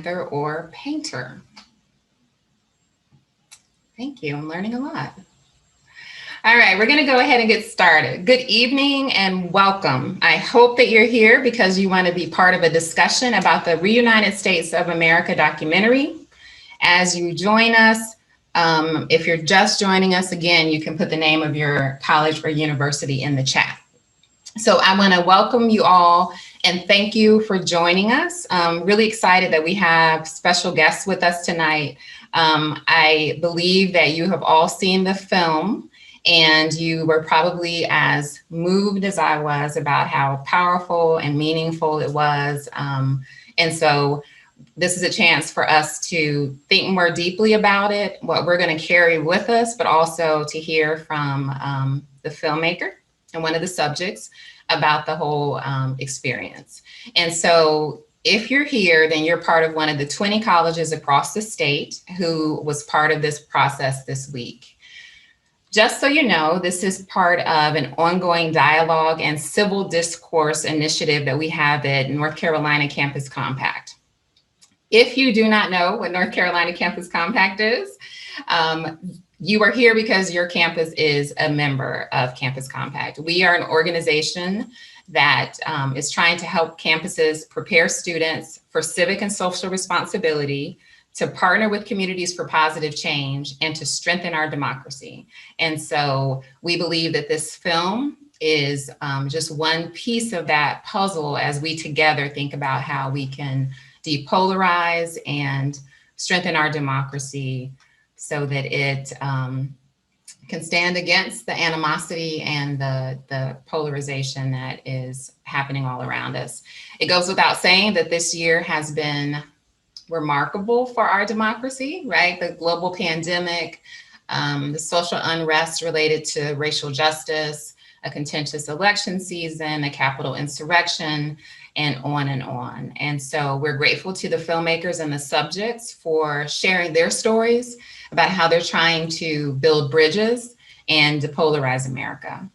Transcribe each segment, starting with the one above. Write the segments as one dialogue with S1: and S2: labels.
S1: panther, or painter? Thank you. I'm learning a lot. All right, we're going to go ahead and get started. Good evening and welcome. I hope that you're here because you want to be part of a discussion about the Reunited States of America documentary. As you join us, if you're just joining us, again, you can put the name of your college or university in the chat. So I want to welcome you all and thank you for joining us. I'm really excited that we have special guests with us tonight. I believe that you have all seen the film and you were probably as moved as I was about how powerful and meaningful it was. And so this is a chance for us to think more deeply about it, what we're going to carry with us, but also to hear from the filmmaker and one of the subjects about the whole experience. And so if you're here, then you're part of one of the 20 colleges across the state who was part of this process this week. Just so you know, this is part of an ongoing dialogue and civil discourse initiative that we have at North Carolina Campus Compact. If you do not know what North Carolina Campus Compact is, you are here because your campus is a member of Campus Compact. We are an organization that is trying to help campuses prepare students for civic and social responsibility, to partner with communities for positive change, and to strengthen our democracy. And so we believe that this film is just one piece of that puzzle as we together think about how we can depolarize and strengthen our democracy so that it can stand against the animosity and the polarization that is happening all around us. It goes without saying that this year has been remarkable for our democracy, right? The global pandemic, the social unrest related to racial justice, a contentious election season, a Capitol insurrection, and on and on. And so we're grateful to the filmmakers and the subjects for sharing their stories about how they're trying to build bridges and depolarize America.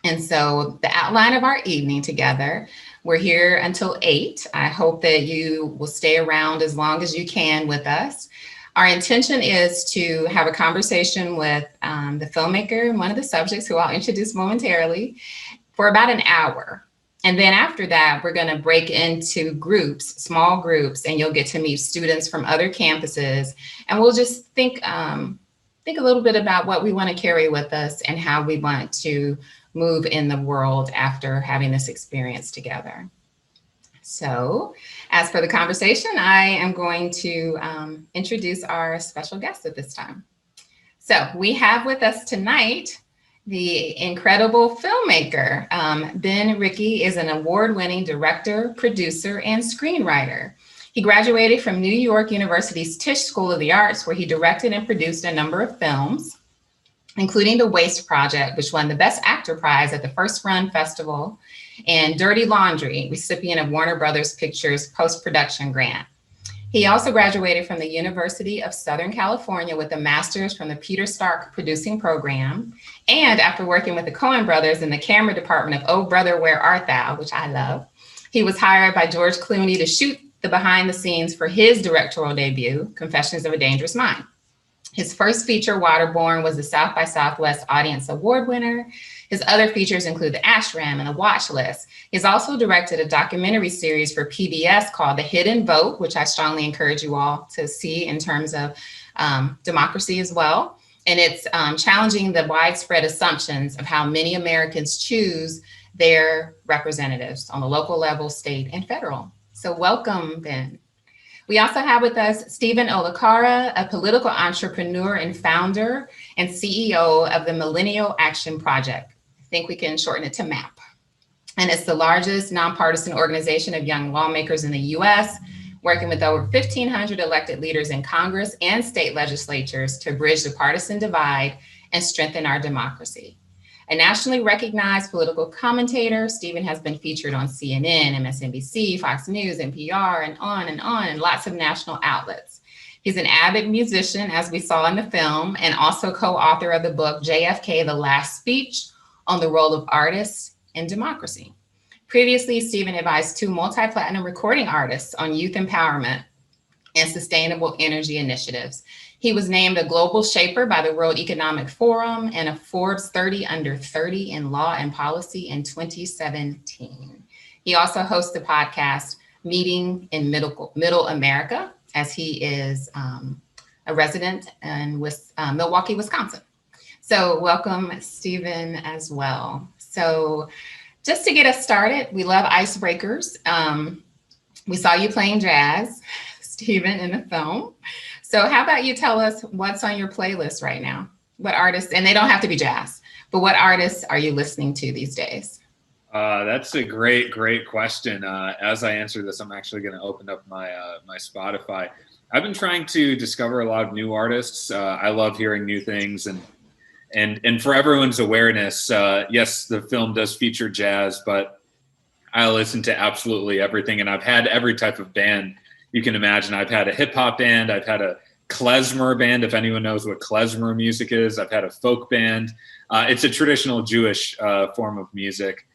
S1: And so the outline of our evening together, we're here until 8. I hope that you will stay around as long as you can with us. Our intention is to have a conversation with the filmmaker and one of the subjects who I'll introduce momentarily for about an hour. And then after that, we're going to break into groups, small groups, and you'll get to meet students from other campuses. And we'll just think a little bit about what we want to carry with us and how we want to move in the world after having this experience together. So as for the conversation, I am going to introduce our special guest at this time. So we have with us tonight the incredible filmmaker. Ben Rickey is an award-winning director, producer, and screenwriter. He graduated from New York University's Tisch School of the Arts, where he directed and produced a number of films, including The Waste Project, which won the Best Actor prize at the First Run Festival, and Dirty Laundry, recipient of Warner Brothers Pictures post-production grant. He also graduated from the University of Southern California with a master's from the Peter Stark Producing Program. And after working with the Coen brothers in the camera department of Oh Brother, Where Art Thou, which I love, he was hired by George Clooney to shoot the behind the scenes for his directorial debut, Confessions of a Dangerous Mind. His first feature, Waterborne, was the South by Southwest Audience Award winner. His other features include The Ashram and The Watch List. He's also directed a documentary series for PBS called The Hidden Vote, which I strongly encourage you all to see in terms of democracy as well. And it's challenging the widespread assumptions of how many Americans choose their representatives on the local level, state, and federal. So welcome, Ben. We also have with us Stephen Olakara, a political entrepreneur and founder and CEO of the Millennial Action Project. I think we can shorten it to MAP. And it's the largest nonpartisan organization of young lawmakers in the US, working with over 1,500 elected leaders in Congress and state legislatures to bridge the partisan divide and strengthen our democracy. A nationally recognized political commentator, Stephen has been featured on CNN, MSNBC, Fox News, NPR, and lots of national outlets. He's an avid musician, as we saw in the film, and also co-author of the book, JFK, The Last Speech, on the role of artists in democracy. Previously, Stephen advised 2 multi-platinum recording artists on youth empowerment and sustainable energy initiatives. He was named a global shaper by the World Economic Forum and a Forbes 30 under 30 in law and policy in 2017. He also hosts the podcast Meeting in Middle America, as he is a resident in Milwaukee, Wisconsin. So welcome, Stephen, as well. So just to get us started, we love icebreakers. We saw you playing jazz, Stephen, in the film. So how about you tell us what's on your playlist right now? What artists, and they don't have to be jazz, but what artists are you listening to these days?
S2: That's a great question. As I answer this, I'm actually going to open up my my Spotify. I've been trying to discover a lot of new artists. I love hearing new things, and for everyone's awareness, yes, the film does feature jazz, but I listen to absolutely everything, and I've had every type of band you can imagine. I've had a hip hop band, I've had a klezmer band, if anyone knows what klezmer music is. I've had a folk band. It's a traditional Jewish form of music.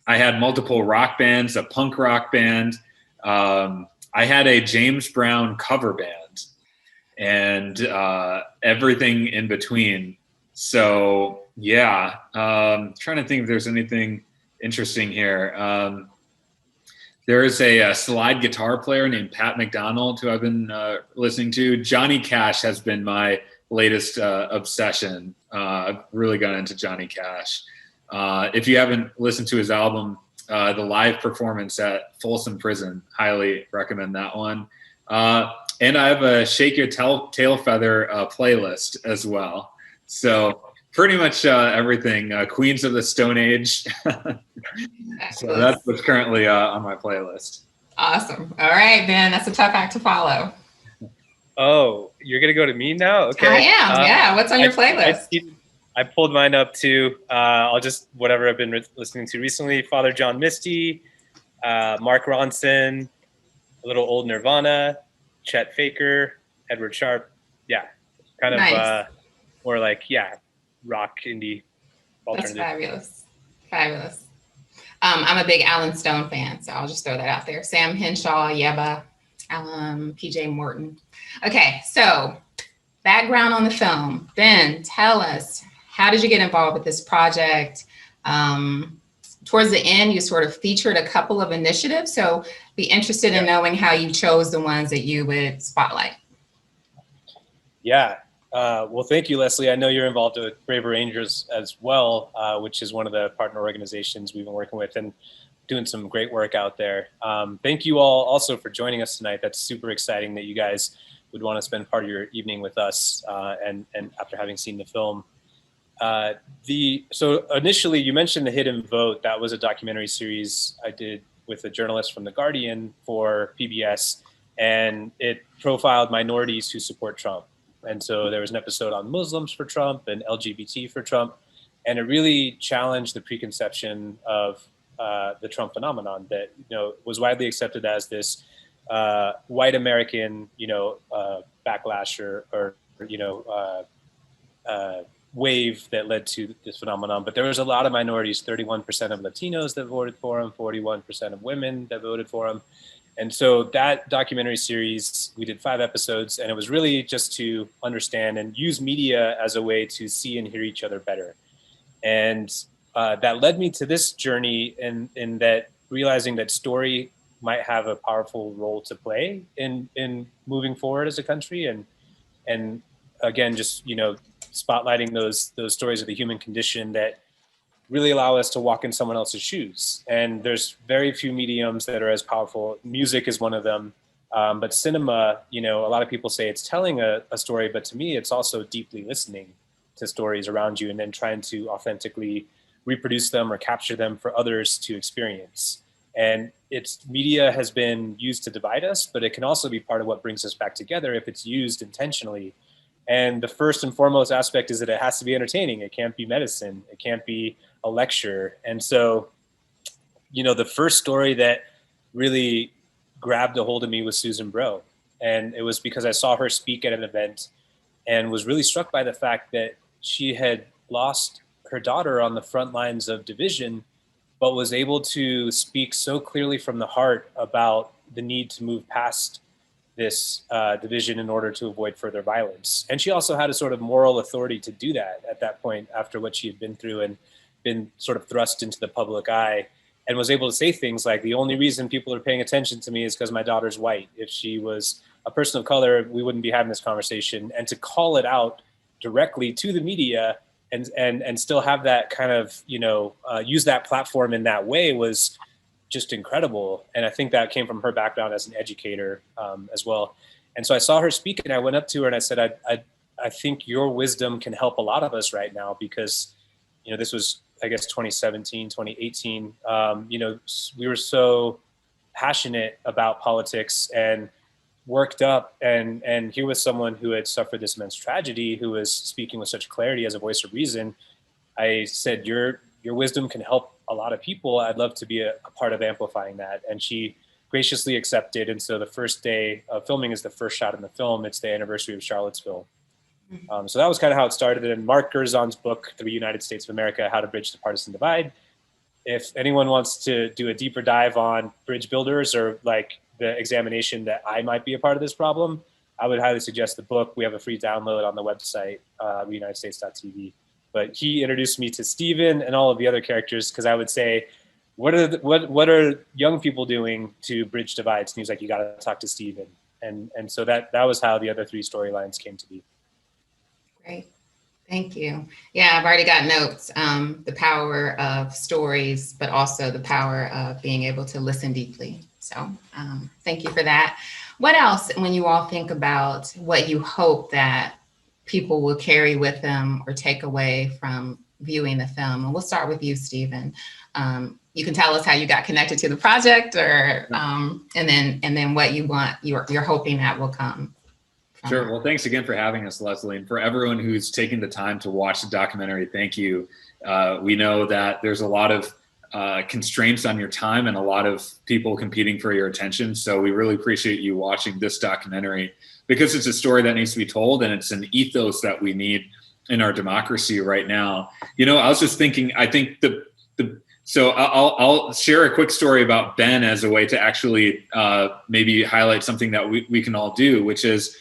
S2: I had multiple rock bands, a punk rock band. I had a James Brown cover band, and everything in between. So yeah, trying to think if there's anything interesting here. There is a slide guitar player named Pat McDonald who I've been listening to. Johnny Cash has been my latest obsession. I've really gotten into Johnny Cash. If you haven't listened to his album, the live performance at Folsom Prison, highly recommend that one. And I have a Shake Your Tail Feather playlist as well. So pretty much everything. Queens of the Stone Age. So that's what's currently on my playlist.
S1: Awesome. All right, Ben, that's a tough act to follow.
S3: Oh, you're going to go to me now? Okay.
S1: I am, yeah. What's on your playlist?
S3: I pulled mine up too. I'll just, whatever I've been listening to recently. Father John Misty, Mark Ronson, a little old Nirvana, Chet Faker, Edward Sharpe. Yeah, kind of
S1: nice.
S3: More like, rock, indie, alternative.
S1: That's fabulous. I'm a big Alan Stone fan, so I'll just throw that out there. Sam Henshaw, Yeba, PJ Morton. Okay, so background on the film. Ben, tell us, how did you get involved with this project? Towards the end, you sort of featured a couple of initiatives, so be interested in knowing how you chose the ones that you would spotlight.
S3: Yeah. Well, thank you, Leslie. I know you're involved with Braver Rangers as well, which is one of the partner organizations we've been working with and doing some great work out there. Thank you all also for joining us tonight. That's super exciting that you guys would want to spend part of your evening with us and after having seen the film. So initially you mentioned The Hidden Vote. That was a documentary series I did with a journalist from The Guardian for PBS, and it profiled minorities who support Trump. And so there was an episode on Muslims for Trump and LGBT for Trump, and it really challenged the preconception of the Trump phenomenon that was widely accepted as this white American backlash or wave that led to this phenomenon. But there was a lot of minorities, 31% of Latinos that voted for him, 41% of women that voted for him. And so that documentary series, we did 5 episodes, and it was really just to understand and use media as a way to see and hear each other better. And that led me to this journey in that realizing that story might have a powerful role to play in moving forward as a country. And again, just, spotlighting those stories of the human condition that really allow us to walk in someone else's shoes. And there's very few mediums that are as powerful. Music is one of them. But cinema, a lot of people say it's telling a story, but to me, it's also deeply listening to stories around you and then trying to authentically reproduce them or capture them for others to experience. And media has been used to divide us, but it can also be part of what brings us back together if it's used intentionally. And the first and foremost aspect is that it has to be entertaining. It can't be medicine. It can't be a lecture. And so, the first story that really grabbed a hold of me was Susan Bro. And it was because I saw her speak at an event and was really struck by the fact that she had lost her daughter on the front lines of division, but was able to speak so clearly from the heart about the need to move past this division in order to avoid further violence. And she also had a sort of moral authority to do that at that point after what she had been through and been sort of thrust into the public eye, and was able to say things like, the only reason people are paying attention to me is because my daughter's white. If she was a person of color, we wouldn't be having this conversation. And to call it out directly to the media and still have that kind of, use that platform in that way was just incredible. And I think that came from her background as an educator as well. And so I saw her speak, and I went up to her and I said, I think your wisdom can help a lot of us right now, because, this was, I guess, 2017, 2018. We were so passionate about politics and worked up, and here was someone who had suffered this immense tragedy, who was speaking with such clarity as a voice of reason. I said, your wisdom can help a lot of people. I'd love to be a part of amplifying that. And she graciously accepted. And so the first day of filming is the first shot in the film. It's the anniversary of Charlottesville. So that was kind of how it started. And Mark Gerzon's book, The Reunited States of America, How to Bridge the Partisan Divide. If anyone wants to do a deeper dive on bridge builders, or like the examination that I might be a part of this problem, I would highly suggest the book. We have a free download on the website, reunitedstates.tv. But he introduced me to Stephen and all of the other characters, because I would say, what are young people doing to bridge divides? And he was like, you got to talk to Stephen. And so that was how the other three storylines came to be.
S1: Great. Thank you. Yeah, I've already got notes. The power of stories, but also the power of being able to listen deeply. So thank you for that. What else, when you all think about what you hope that people will carry with them or take away from viewing the film? And we'll start with you, Stephen. You can tell us how you got connected to the project, or and then what you want, you're hoping that will come.
S2: Sure. Well, thanks again for having us, Leslie. And for everyone who's taking the time to watch the documentary, thank you. We know that there's a lot of constraints on your time and a lot of people competing for your attention. So we really appreciate you watching this documentary, because it's a story that needs to be told, and it's an ethos that we need in our democracy right now. I was just thinking, I think so I'll share a quick story about Ben as a way to actually maybe highlight something that we can all do, which is,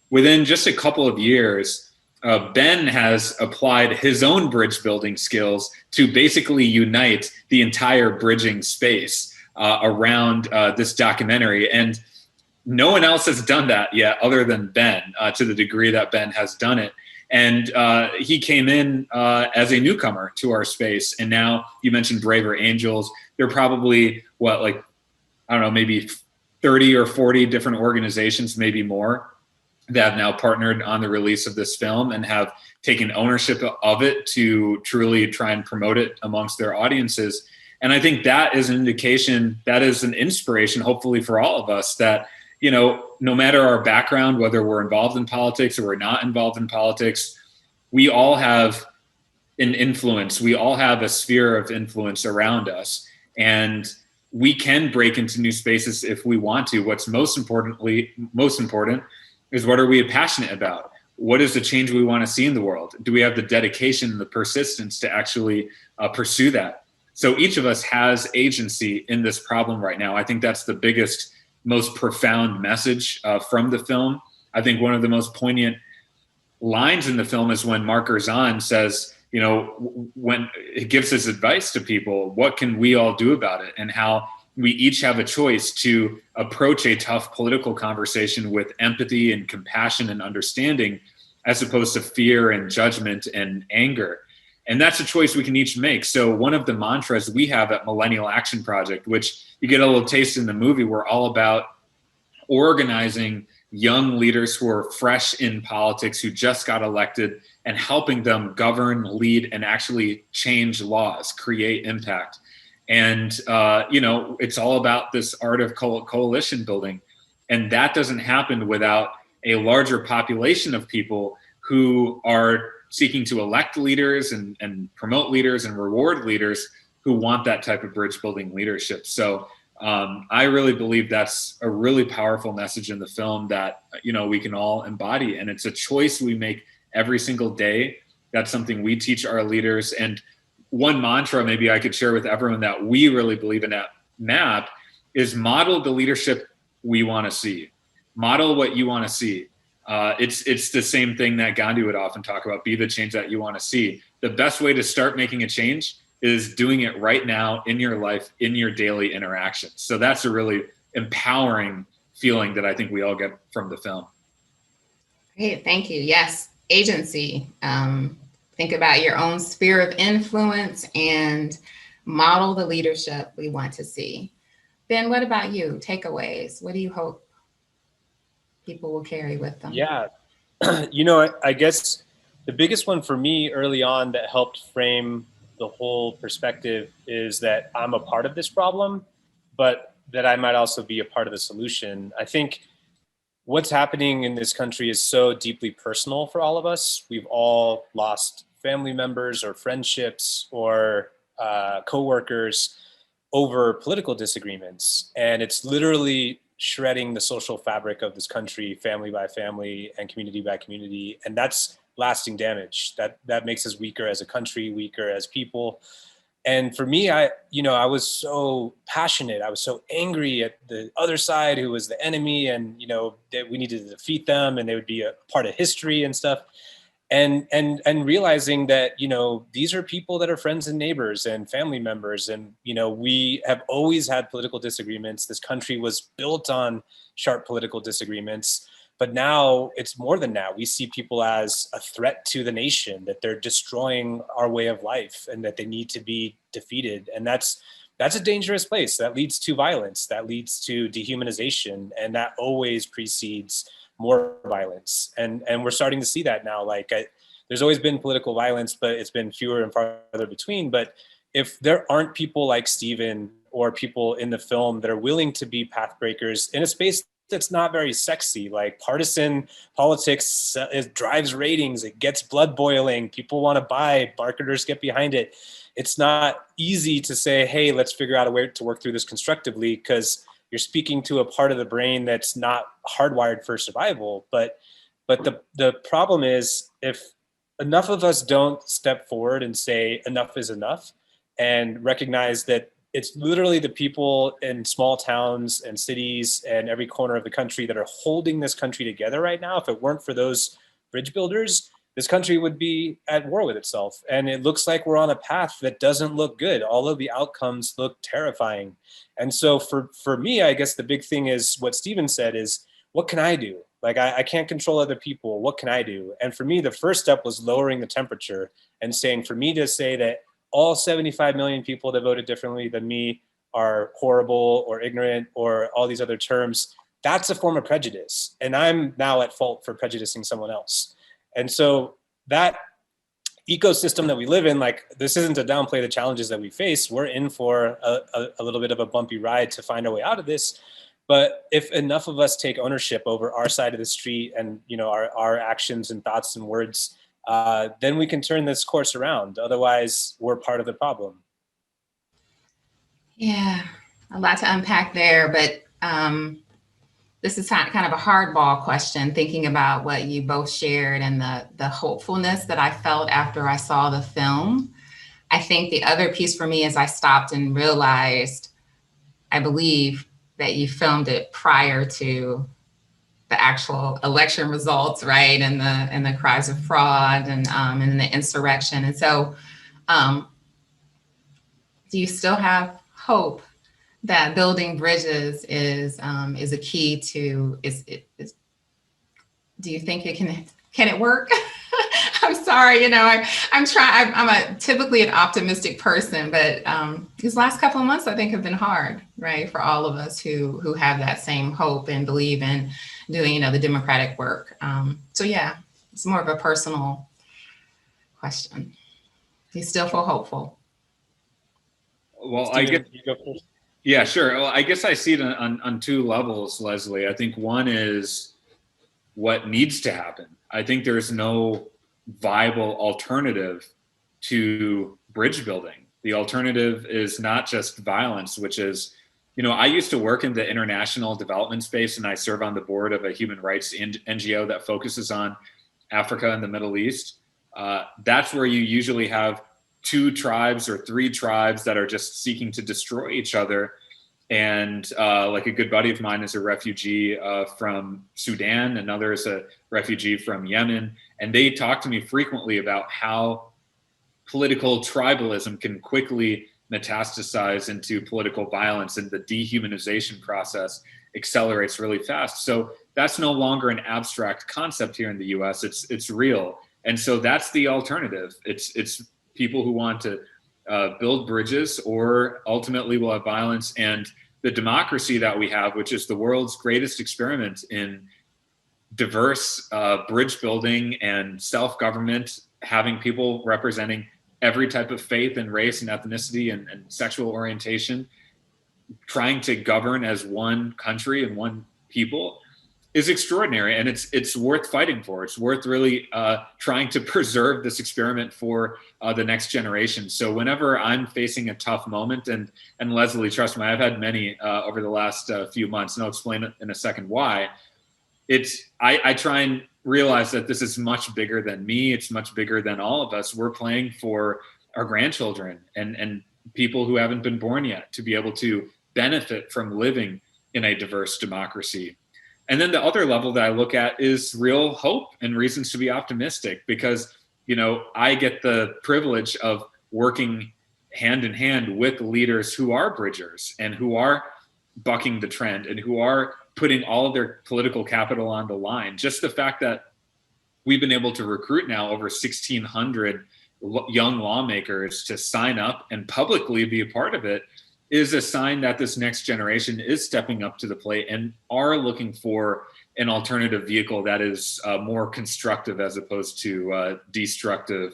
S2: within just a couple of years, Ben has applied his own bridge building skills to basically unite the entire bridging space around this documentary. And no one else has done that yet other than Ben, to the degree that Ben has done it. And he came in as a newcomer to our space. And now, you mentioned Braver Angels. They're probably, maybe 30 or 40 different organizations, maybe more, that have now partnered on the release of this film and have taken ownership of it to truly try and promote it amongst their audiences. And I think that is an indication, that is an inspiration, hopefully, for all of us, that, no matter our background, whether we're involved in politics or we're not involved in politics, we all have an influence. We all have a sphere of influence around us. And we can break into new spaces if we want to. What's most important is, what are we passionate about? What is the change we want to see in the world? Do we have the dedication and the persistence to actually pursue that? So each of us has agency in this problem right now. I think that's the biggest, most profound message from the film. I think one of the most poignant lines in the film is when Mark Gerzon says, when he gives his advice to people, what can we all do about it? And how we each have a choice to approach a tough political conversation with empathy and compassion and understanding, as opposed to fear and judgment and anger. And that's a choice we can each make. So one of the mantras we have at Millennial Action Project, which you get a little taste in the movie, we're all about organizing young leaders who are fresh in politics, who just got elected, and helping them govern, lead, and actually change laws, create impact. And, it's all about this art of coalition building. And that doesn't happen without a larger population of people who are seeking to elect leaders and promote leaders and reward leaders who want that type of bridge building leadership. So I really believe that's a really powerful message in the film that, we can all embody. And it's a choice we make every single day. That's something we teach our leaders. And one mantra maybe I could share with everyone that we really believe in at MAP is model the leadership we want to see. model what you want to see. It's the same thing that Gandhi would often talk about, be the change that you want to see. The best way to start making a change is doing it right now in your life, in your daily interactions. So that's a really empowering feeling that I think we all get from the film.
S1: Great, thank you. Yes, agency. Think about your own sphere of influence and model the leadership we want to see. Ben, what about you? Takeaways. What do you hope people will carry with them?
S3: Yeah, I guess the biggest one for me early on that helped frame the whole perspective is that I'm a part of this problem, but that I might also be a part of the solution. I think what's happening in this country is so deeply personal for all of us. We've all lost family members or friendships or coworkers over political disagreements. And it's literally shredding the social fabric of this country, family by family and community by community. And that's lasting damage. That makes us weaker as a country, weaker as people. And for me, I was so passionate. I was so angry at the other side who was the enemy, and, that we needed to defeat them and they would be a part of history and stuff. And realizing that, these are people that are friends and neighbors and family members. And, we have always had political disagreements. This country was built on sharp political disagreements. But now it's more than that. We see people as a threat to the nation, that they're destroying our way of life and that they need to be defeated. And that's a dangerous place. That leads to violence, that leads to dehumanization, and that always precedes more violence. And we're starting to see that now. There's always been political violence, but it's been fewer and farther between. But if there aren't people like Stephen or people in the film that are willing to be path breakers in a space that's not very sexy, like partisan politics, it drives ratings, it gets blood boiling, people want to buy, marketers get behind it. It's not easy to say, hey, let's figure out a way to work through this constructively, because you're speaking to a part of the brain that's not hardwired for survival. But the problem is, if enough of us don't step forward and say enough is enough and recognize that it's literally the people in small towns and cities and every corner of the country that are holding this country together right now. If it weren't for those bridge builders, this country would be at war with itself. And it looks like we're on a path that doesn't look good. All of the outcomes look terrifying. And so for me, I guess the big thing is what Stephen said is, what can I do? I can't control other people. What can I do? And for me, the first step was lowering the temperature and saying, for me to say that all 75 million people that voted differently than me are horrible or ignorant or all these other terms, that's a form of prejudice. And I'm now at fault for prejudicing someone else. And so that ecosystem that we live in, this isn't to downplay the challenges that we face. We're in for a little bit of a bumpy ride to find a way out of this. But if enough of us take ownership over our side of the street and, our actions and thoughts and words, then we can turn this course around. Otherwise, we're part of the problem.
S1: Yeah, a lot to unpack there, but this is kind of a hardball question, thinking about what you both shared and the hopefulness that I felt after I saw the film. I think the other piece for me is I stopped and realized, I believe that you filmed it prior to the actual election results, right? And the cries of fraud and the insurrection. And so do you still have hope that building bridges is a key to, do you think can it work? I'm sorry, I'm typically an optimistic person, but these last couple of months I think have been hard, right? For all of us who have that same hope and believe in doing, the democratic work. So yeah, it's more of a personal question. Do you still feel hopeful?
S2: Well,
S3: Steven,
S2: I get,
S3: you go first.
S2: Yeah, sure. Well, I guess I see it on two levels, Leslie. I think one is what needs to happen. I think there's no viable alternative to bridge building. The alternative is not just violence, which is, I used to work in the international development space, and I serve on the board of a human rights NGO that focuses on Africa and the Middle East. That's where you usually have 2 tribes or 3 tribes that are just seeking to destroy each other. And like a good buddy of mine is a refugee from Sudan. Another is a refugee from Yemen. And they talk to me frequently about how political tribalism can quickly metastasize into political violence, and the dehumanization process accelerates really fast. So that's no longer an abstract concept here in the US. It's real. And so that's the alternative. It's people who want to build bridges, or ultimately will have violence. And the democracy that we have, which is the world's greatest experiment in diverse bridge building and self-government, having people representing every type of faith and race and ethnicity and sexual orientation, trying to govern as one country and one people, is extraordinary. And it's worth fighting for. It's worth really trying to preserve this experiment for the next generation. So whenever I'm facing a tough moment, and Leslie, trust me, I've had many over the last few months, and I'll explain in a second why. I try and realize that this is much bigger than me. It's much bigger than all of us. We're playing for our grandchildren and people who haven't been born yet to be able to benefit from living in a diverse democracy. And then the other level that I look at is real hope and reasons to be optimistic, because, you know, I get the privilege of working hand in hand with leaders who are bridgers and who are bucking the trend and who are putting all of their political capital on the line. Just the fact that we've been able to recruit now over 1,600 young lawmakers to sign up and publicly be a part of it is a sign that this next generation is stepping up to the plate and are looking for an alternative vehicle that is more constructive as opposed to destructive.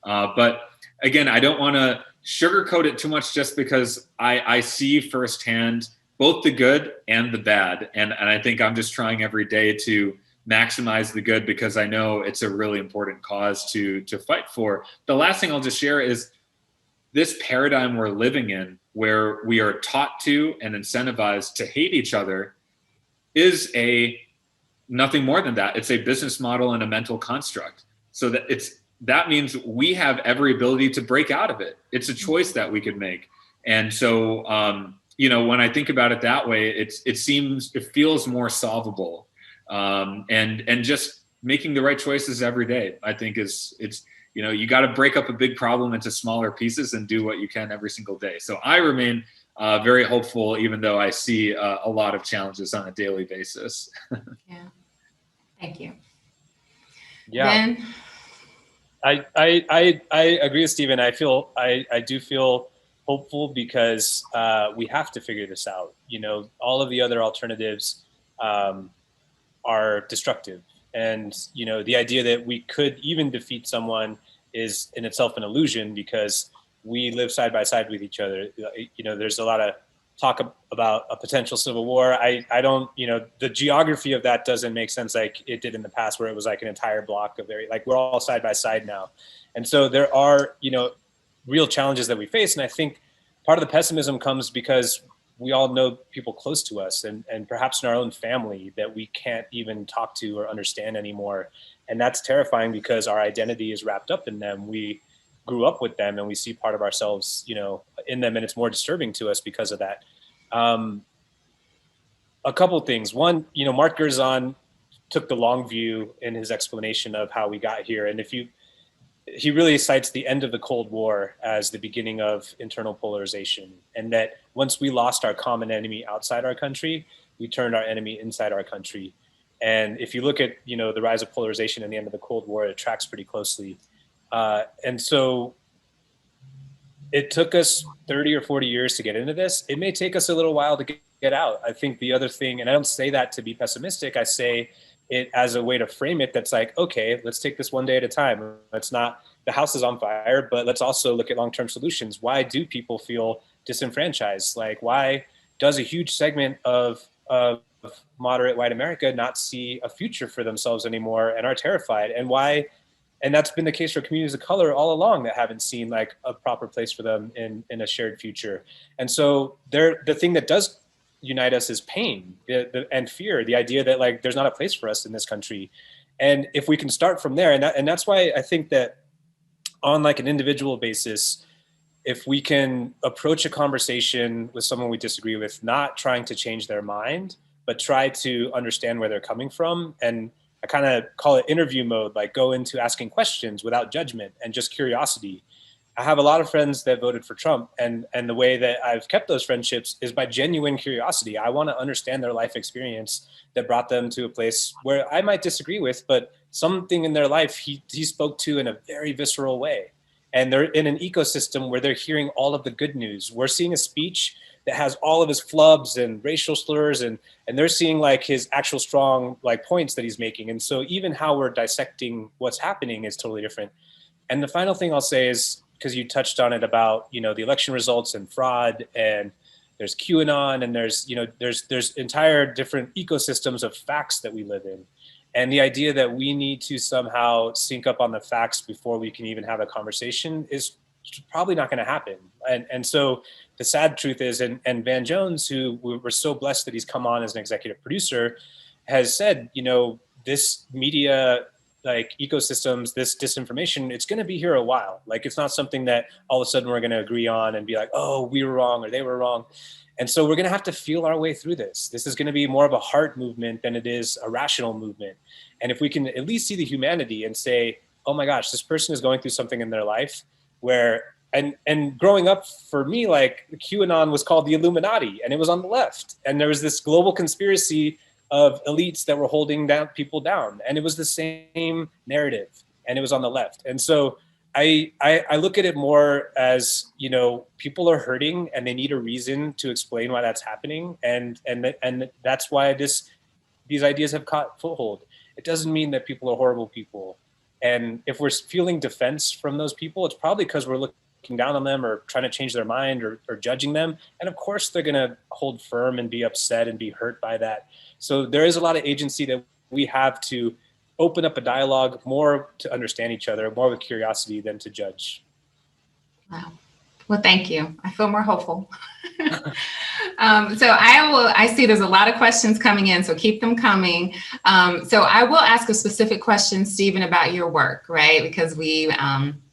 S2: But again, I don't want to sugarcoat it too much, just because I see firsthand both the good and the bad. And I think I'm just trying every day to maximize the good, because I know it's a really important cause to fight for. The last thing I'll just share is this paradigm we're living in, where we are taught to and incentivized to hate each other, is nothing more than that. It's a business model and a mental construct. So that means we have every ability to break out of it. It's a choice that we could make. And so, you know, when I think about it that way, it feels more solvable. And just making the right choices every day, I think you know, you got to break up a big problem into smaller pieces and do what you can every single day. So I remain very hopeful, even though I see a lot of challenges on a daily basis.
S1: Yeah. Thank you.
S3: Yeah.
S1: Ben?
S3: I agree with Stephen. I do feel hopeful, because we have to figure this out. You know, all of the other alternatives are destructive. And, you know, the idea that we could even defeat someone is in itself an illusion, because we live side by side with each other. You know, there's a lot of talk about a potential civil war. I don't, you know, the geography of that doesn't make sense like it did in the past, where it was like an entire block of like we're all side by side now. And so there are, you know, real challenges that we face. And I think part of the pessimism comes because we all know people close to us and perhaps in our own family that we can't even talk to or understand anymore. And that's terrifying, because our identity is wrapped up in them. We grew up with them and we see part of ourselves, you know, in them. And it's more disturbing to us because of that. A couple things. One, you know, Mark Gerzon took the long view in his explanation of how we got here. And he really cites the end of the Cold War as the beginning of internal polarization, and that once we lost our common enemy outside our country, we turned our enemy inside our country. And if you look at, you know, the rise of polarization and the end of the Cold War, it tracks pretty closely. And so it took us 30 or 40 years to get into this. It may take us a little while to get out. I think the other thing, and I don't say that to be pessimistic, I say it as a way to frame it that's like, okay, let's take this one day at a time. Let's not, the house is on fire, but let's also look at long-term solutions. Why do people feel disenfranchised? Like, why does a huge segment of moderate white America not see a future for themselves anymore and are terrified? And why? And that's been the case for communities of color all along that haven't seen like a proper place for them in a shared future. And so the thing that does unite us is pain and fear, the idea that like there's not a place for us in this country. And if we can start from there, and that's why I think that on like an individual basis, if we can approach a conversation with someone we disagree with, not trying to change their mind, but try to understand where they're coming from. And I kind of call it interview mode, like go into asking questions without judgment and just curiosity. I have a lot of friends that voted for Trump, and the way that I've kept those friendships is by genuine curiosity. I want to understand their life experience that brought them to a place where I might disagree with, but something in their life he spoke to in a very visceral way. And they're in an ecosystem where they're hearing all of the good news. We're seeing a speech that has all of his flubs and racial slurs, and they're seeing like his actual strong like points that he's making. And so even how we're dissecting what's happening is totally different. And the final thing I'll say is, because you touched on it about, you know, the election results and fraud, and there's QAnon, and there's entire different ecosystems of facts that we live in. And the idea that we need to somehow sync up on the facts before we can even have a conversation is probably not going to happen. And so the sad truth is, and Van Jones, who we're so blessed that he's come on as an executive producer, has said, you know, this media like ecosystems, this disinformation, it's going to be here a while. Like, it's not something that all of a sudden we're going to agree on and be like, oh, we were wrong or they were wrong. And so we're going to have to feel our way through this. This is going to be more of a heart movement than it is a rational movement. And if we can at least see the humanity and say, oh my gosh, this person is going through something in their life where, and growing up for me, like QAnon was called the Illuminati, and it was on the left. And there was this global conspiracy of elites that were holding down people down, and it was the same narrative, and it was on the left. And so I look at it more as, you know, people are hurting and they need a reason to explain why that's happening, and that's why these ideas have caught foothold. It doesn't mean that people are horrible people, and if we're feeling defense from those people, it's probably because we're looking down on them or trying to change their mind or judging them. And of course they're going to hold firm and be upset and be hurt by that. So there is a lot of agency that we have to open up a dialogue more to understand each other, more with curiosity than to judge.
S1: Wow. Well, thank you. I feel more hopeful. So I see there's a lot of questions coming in, so keep them coming. So I will ask a specific question, Stephen, about your work, right? Because we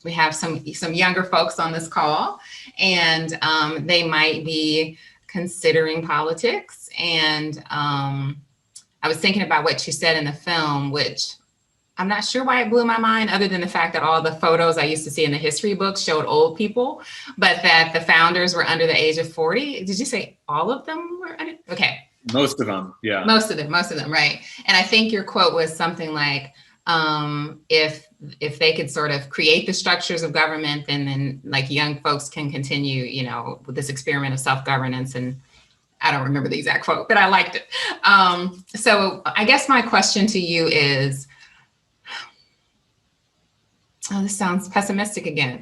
S1: have some younger folks on this call, and they might be considering politics. And I was thinking about what you said in the film, which I'm not sure why it blew my mind, other than the fact that all the photos I used to see in the history books showed old people, but that the founders were under the age of 40. Did you say all of them were under? Okay.
S2: Most of them, yeah.
S1: Most of them, right. And I think your quote was something like, if they could sort of create the structures of government, then like young folks can continue, you know, with this experiment of self-governance. And I don't remember the exact quote, but I liked it. So I guess my question to you is, oh, this sounds pessimistic again.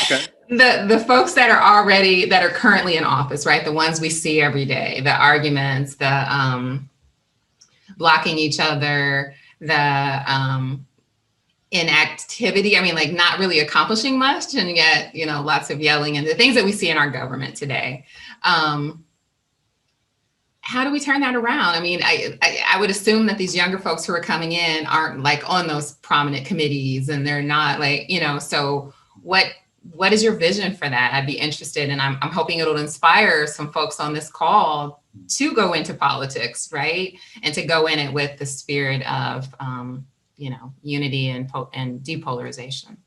S2: Okay.
S1: The folks that are currently in office, right? The ones we see every day, the arguments, the blocking each other, the inactivity. I mean, like not really accomplishing much, and yet, you know, lots of yelling and the things that we see in our government today. How do we turn that around? I mean, I would assume that these younger folks who are coming in aren't like on those prominent committees, and they're not like, you know, so what is your vision for that? I'd be interested, and I'm hoping it'll inspire some folks on this call to go into politics, right? And to go in it with the spirit of, you know, unity and depolarization.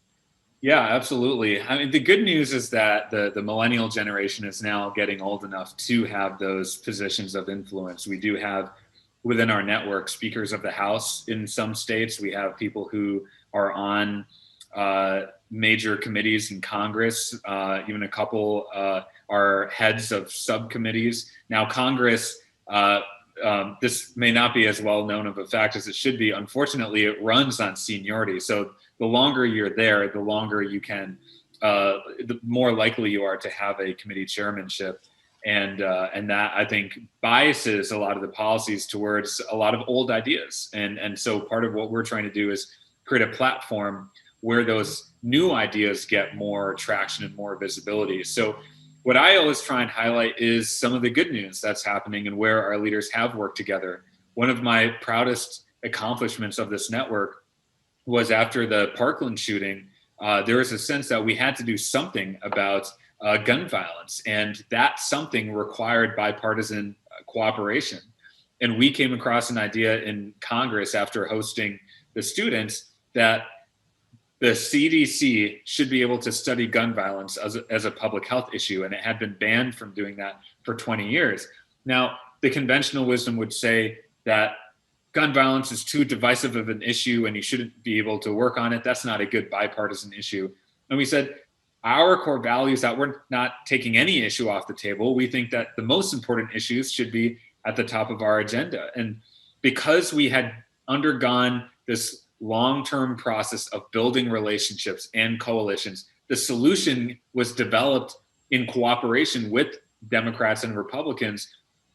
S2: Yeah, absolutely. I mean, the good news is that the millennial generation is now getting old enough to have those positions of influence. We do have within our network speakers of the House in some states. We have people who are on major committees in Congress. Even a couple are heads of subcommittees. Now, Congress, this may not be as well known of a fact as it should be. Unfortunately, it runs on seniority. So the longer you're there, the longer you can, the more likely you are to have a committee chairmanship. And that, I think, biases a lot of the policies towards a lot of old ideas. And so part of what we're trying to do is create a platform where those new ideas get more traction and more visibility. So what I always try and highlight is some of the good news that's happening and where our leaders have worked together. One of my proudest accomplishments of this network was after the Parkland shooting. there was a sense that we had to do something about gun violence, and that something required bipartisan cooperation. And we came across an idea in Congress after hosting the students that the CDC should be able to study gun violence as a public health issue, and it had been banned from doing that for 20 years. Now, the conventional wisdom would say that gun violence is too divisive of an issue and you shouldn't be able to work on it. That's not a good bipartisan issue. And we said, our core value is that we're not taking any issue off the table. We think that the most important issues should be at the top of our agenda. And because we had undergone this long-term process of building relationships and coalitions, the solution was developed in cooperation with Democrats and Republicans.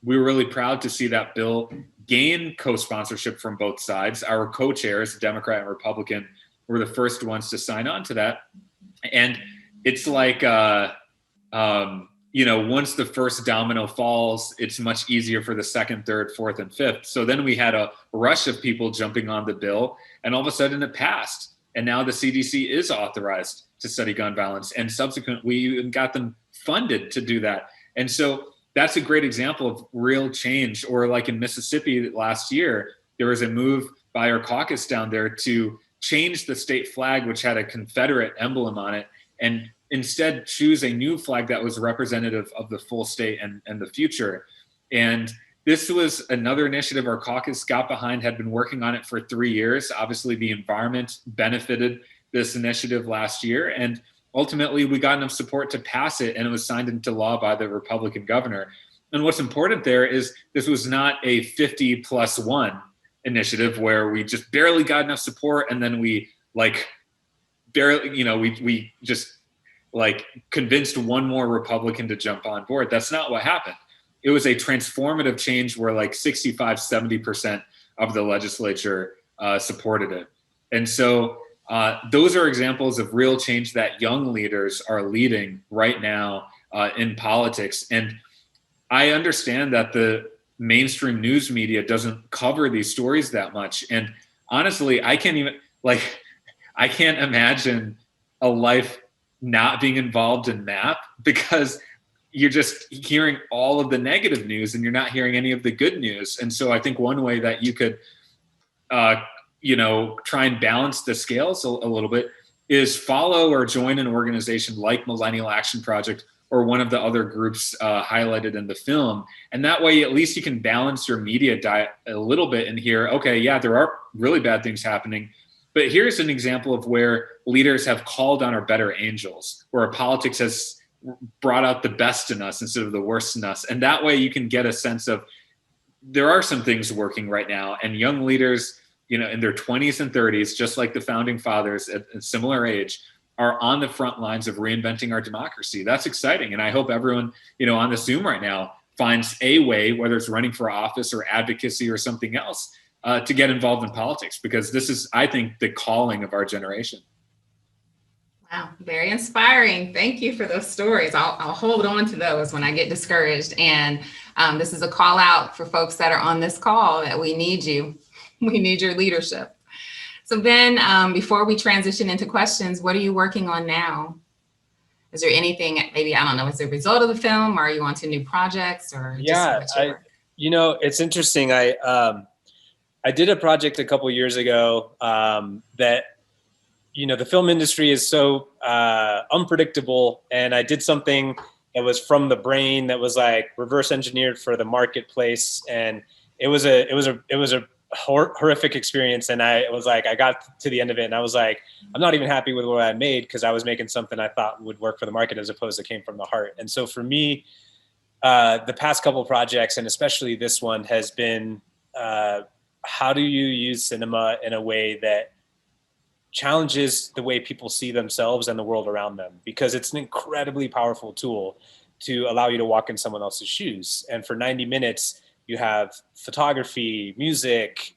S2: We were really proud to see that bill gain co-sponsorship from both sides. Our co-chairs, Democrat and Republican, were the first ones to sign on to that. And it's like, once the first domino falls, it's much easier for the second, third, fourth, and fifth. So then we had a rush of people jumping on the bill, and all of a sudden it passed. And now the CDC is authorized to study gun violence, and subsequently we even got them funded to do that. And so that's a great example of real change. Or like in Mississippi last year, there was a move by our caucus down there to change the state flag, which had a Confederate emblem on it, and instead choose a new flag that was representative of the full state and the future. And this was another initiative our caucus got behind, had been working on it for 3 years. Obviously, the environment benefited this initiative last year. And ultimately, we got enough support to pass it, and it was signed into law by the Republican governor. And what's important there is this was not a 50+1 initiative where we just barely got enough support and then we just convinced one more Republican to jump on board. That's not what happened. It was a transformative change where 65-70% of the legislature supported it. And so those are examples of real change that young leaders are leading right now in politics. And I understand that the mainstream news media doesn't cover these stories that much. And honestly, I can't imagine a life not being involved in MAP, because you're just hearing all of the negative news and you're not hearing any of the good news. And so I think one way that you could, try and balance the scales a little bit is follow or join an organization like Millennial Action Project or one of the other groups highlighted in the film. And that way, at least you can balance your media diet a little bit and hear, okay, yeah, there are really bad things happening, but here's an example of where leaders have called on our better angels, where our politics has brought out the best in us instead of the worst in us. And that way you can get a sense of there are some things working right now. And young leaders, in their 20s and 30s, just like the founding fathers at a similar age, are on the front lines of reinventing our democracy. That's exciting. And I hope everyone, on the Zoom right now finds a way, whether it's running for office or advocacy or something else, to get involved in politics, because this is, I think, the calling of our generation.
S1: Wow, very inspiring. Thank you for those stories. I'll hold on to those when I get discouraged. And this is a call out for folks that are on this call that we need you. We need your leadership. So Ben, before we transition into questions, what are you working on now? Is there anything, maybe, I don't know, is it a result of the film, or are you on to new projects, or
S3: it's interesting. I did a project a couple years ago that, the film industry is so unpredictable, and I did something that was from the brain, that was reverse engineered for the marketplace, and it was a horrific experience. And I was I got to the end of it, and I was I'm not even happy with what I made, because I was making something I thought would work for the market as opposed to came from the heart. And so for me, the past couple projects, and especially this one, has been how do you use cinema in a way that challenges the way people see themselves and the world around them, because it's an incredibly powerful tool to allow you to walk in someone else's shoes. And for 90 minutes, you have photography, music,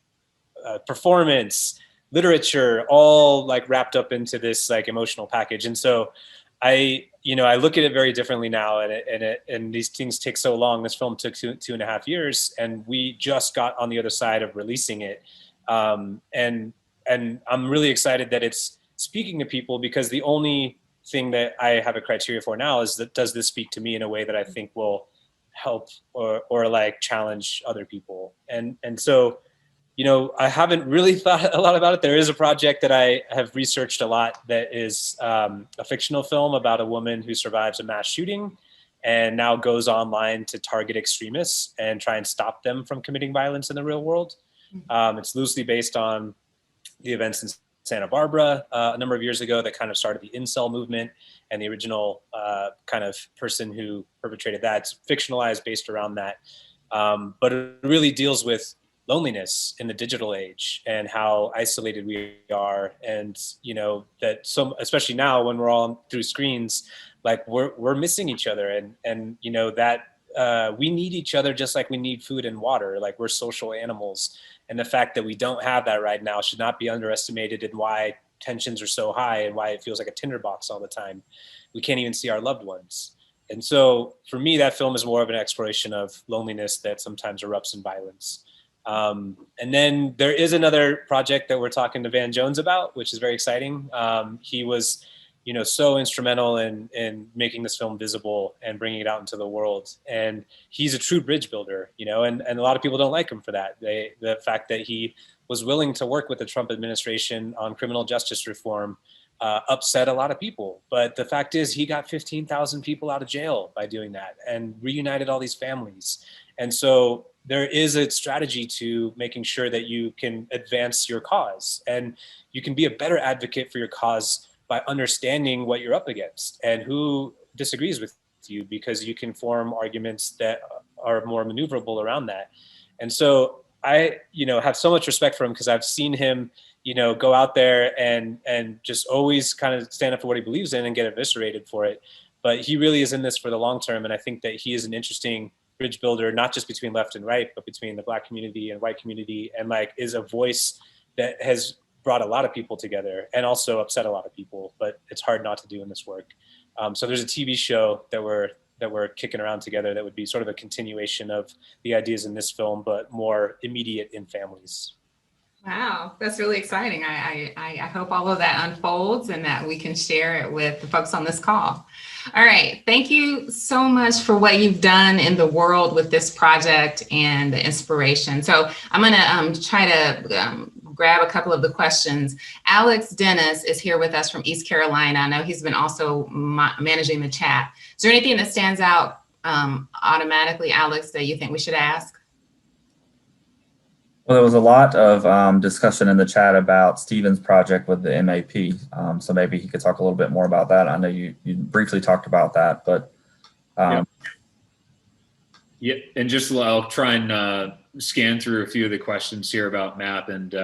S3: performance, literature, all wrapped up into this emotional package. And so I look at it very differently now, and these things take so long. This film took 2.5 years, and we just got on the other side of releasing it. And I'm really excited that it's speaking to people, because the only thing that I have a criteria for now is that, does this speak to me in a way that I think will help or like challenge other people? And so, you know, I haven't really thought a lot about it. There is a project that I have researched a lot that is a fictional film about a woman who survives a mass shooting and now goes online to target extremists and try and stop them from committing violence in the real world. It's loosely based on the events in Santa Barbara a number of years ago that kind of started the incel movement, and the original kind of person who perpetrated that. It's fictionalized based around that. But it really deals with loneliness in the digital age and how isolated we are. And, you know, that some, especially now when we're all through screens, like we're missing each other, and, you know, that we need each other just like we need food and water. Like, we're social animals. And the fact that we don't have that right now should not be underestimated, and why tensions are so high and why it feels like a tinderbox all the time. We can't even see our loved ones. And so for me, that film is more of an exploration of loneliness that sometimes erupts in violence. And then there is another project that we're talking to Van Jones about, which is very exciting. He was, you know, so instrumental in making this film visible and bringing it out into the world. And he's a true bridge builder, you know, and a lot of people don't like him for that. The fact that he was willing to work with the Trump administration on criminal justice reform upset a lot of people. But the fact is, he got 15,000 people out of jail by doing that and reunited all these families. And so there is a strategy to making sure that you can advance your cause, and you can be a better advocate for your cause by understanding what you're up against and who disagrees with you, because you can form arguments that are more maneuverable around that. And so I, you know, have so much respect for him, because I've seen him, you know, go out there and just always kind of stand up for what he believes in and get eviscerated for it. But he really is in this for the long term. And I think that he is an interesting bridge builder, not just between left and right, but between the Black community and white community, and like is a voice that has brought a lot of people together and also upset a lot of people, but it's hard not to do in this work. So there's a TV show that we're kicking around together that would be sort of a continuation of the ideas in this film, but more immediate in families.
S1: Wow, that's really exciting. I hope all of that unfolds and that we can share it with the folks on this call. All right, thank you so much for what you've done in the world with this project and the inspiration. So I'm going to try to grab a couple of the questions. Alex Dennis is here with us from East Carolina. I know he's been also managing the chat. Is there anything that stands out automatically, Alex, that you think we should ask?
S4: Well, there was a lot of discussion in the chat about Stephen's project with the MAP. So maybe he could talk a little bit more about that. I know you briefly talked about that, but.
S2: Yeah, and just I'll try and scan through a few of the questions here about MAP and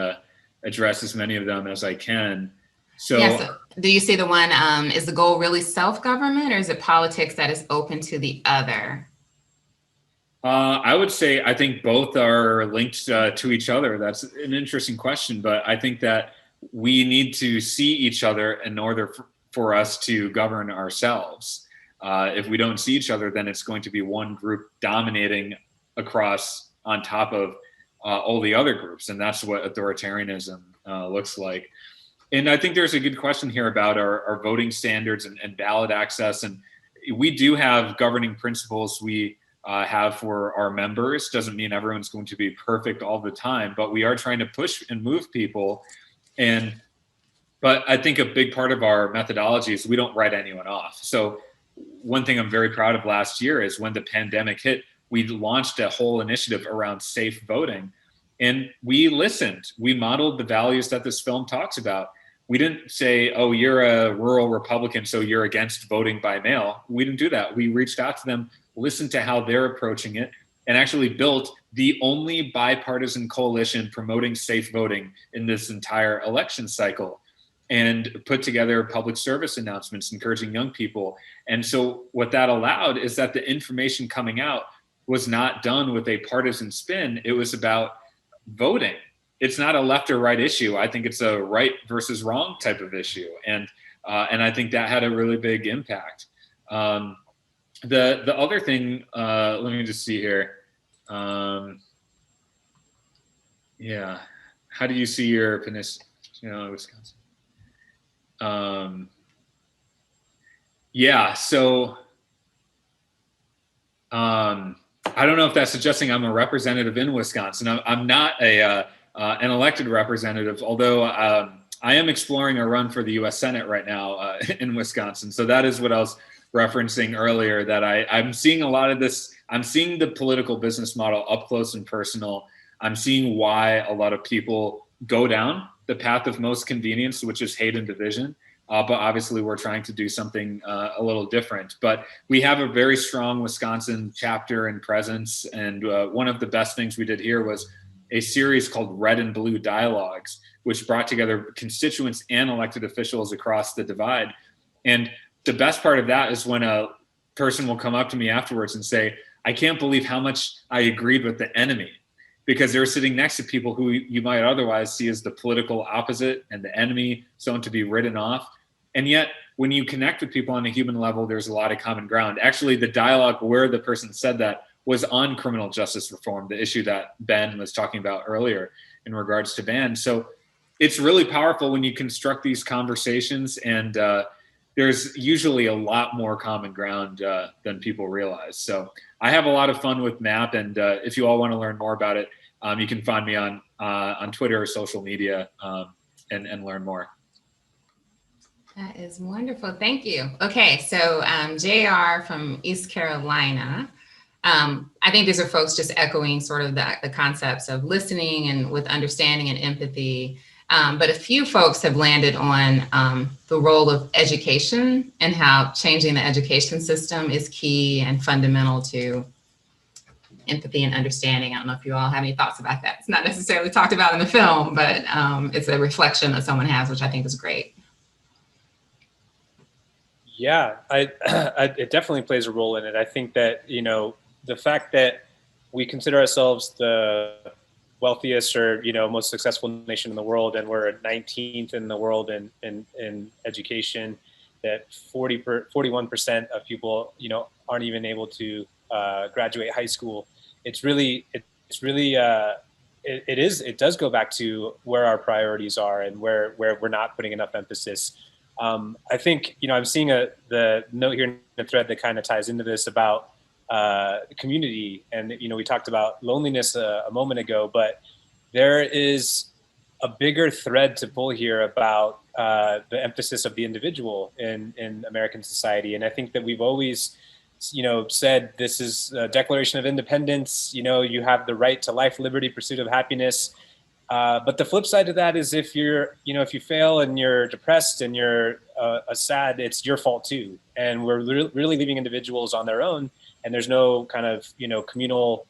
S2: address as many of them as I can. So,
S1: yes. Do you see the one, is the goal really self-government, or is it politics that is open to the other?
S2: I would say I think both are linked to each other. That's an interesting question, but I think that we need to see each other in order for us to govern ourselves. If we don't see each other, then it's going to be one group dominating across on top of all the other groups. And that's what authoritarianism looks like. And I think there's a good question here about our voting standards and ballot access. And we do have governing principles we have for our members. Doesn't mean everyone's going to be perfect all the time, but we are trying to push and move people. But I think a big part of our methodology is we don't write anyone off. So one thing I'm very proud of last year is when the pandemic hit, we launched a whole initiative around safe voting. And we listened. We modeled the values that this film talks about. We didn't say, oh, you're a rural Republican, so you're against voting by mail. We didn't do that. We reached out to them, listened to how they're approaching it, and actually built the only bipartisan coalition promoting safe voting in this entire election cycle, and put together public service announcements encouraging young people. And so what that allowed is that the information coming out was not done with a partisan spin. It was about voting. It's not a left or right issue. I think it's a right versus wrong type of issue. And I think that had a really big impact. The other thing, let me just see here. Yeah. How do you see your Wisconsin? Yeah, so I don't know if that's suggesting I'm a representative in Wisconsin. I'm not an elected representative, although I am exploring a run for the U.S. Senate right now in Wisconsin. So that is what I was referencing earlier, that I'm seeing a lot of this. I'm seeing the political business model up close and personal. I'm seeing why a lot of people go down the path of most convenience, which is hate and division. But obviously, we're trying to do something a little different. But we have a very strong Wisconsin chapter and presence. And one of the best things we did here was a series called Red and Blue Dialogues, which brought together constituents and elected officials across the divide. And the best part of that is when a person will come up to me afterwards and say, I can't believe how much I agreed with the enemy, because they were sitting next to people who you might otherwise see as the political opposite and the enemy, someone to be written off. And yet, when you connect with people on a human level, there's a lot of common ground. Actually, the dialogue where the person said that was on criminal justice reform, the issue that Ben was talking about earlier in regards to bans. So it's really powerful when you construct these conversations, and there's usually a lot more common ground than people realize. So I have a lot of fun with MAP, and if you all want to learn more about it, you can find me on Twitter or social media and learn more.
S1: That is wonderful. Thank you. Okay, so JR from East Carolina. I think these are folks just echoing sort of the concepts of listening and with understanding and empathy. But a few folks have landed on the role of education and how changing the education system is key and fundamental to empathy and understanding. I don't know if you all have any thoughts about that. It's not necessarily talked about in the film, but it's a reflection that someone has, which I think is great.
S3: Yeah, it definitely plays a role in it. I think that, the fact that we consider ourselves the wealthiest or, most successful nation in the world, and we're 19th in the world in education, that 41% of people, aren't even able to graduate high school. It does go back to where our priorities are and where we're not putting enough emphasis. I think, I'm seeing the note here in the thread that kind of ties into this about community. And, we talked about loneliness a moment ago, but there is a bigger thread to pull here about the emphasis of the individual in American society. And I think that we've always, said this is a Declaration of Independence, you have the right to life, liberty, pursuit of happiness. But the flip side to that is if if you fail and you're depressed and you're sad, it's your fault too. And we're really leaving individuals on their own, and there's no kind of, communal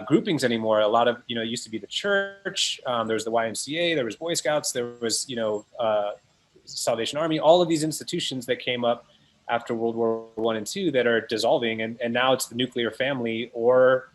S3: groupings anymore. A lot of, it used to be the church, there was the YMCA, there was Boy Scouts, there was, Salvation Army, all of these institutions that came up after World War I and II that are dissolving. And now it's the nuclear family, or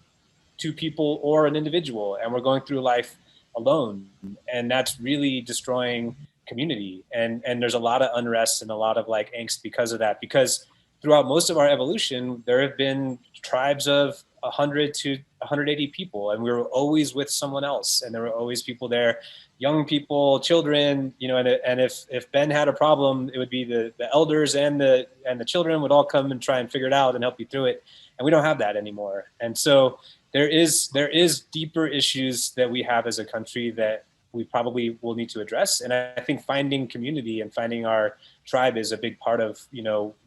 S3: two people or an individual. And we're going through life alone, and that's really destroying community, and there's a lot of unrest and a lot of angst because of that, because throughout most of our evolution there have been tribes of 100 to 180 people, and we were always with someone else, and there were always people there, young people, children, and if Ben had a problem, it would be the elders and the children would all come and try and figure it out and help you through it, and we don't have that anymore. And so there is deeper issues that we have as a country that we probably will need to address. And I think finding community and finding our tribe is a big part of,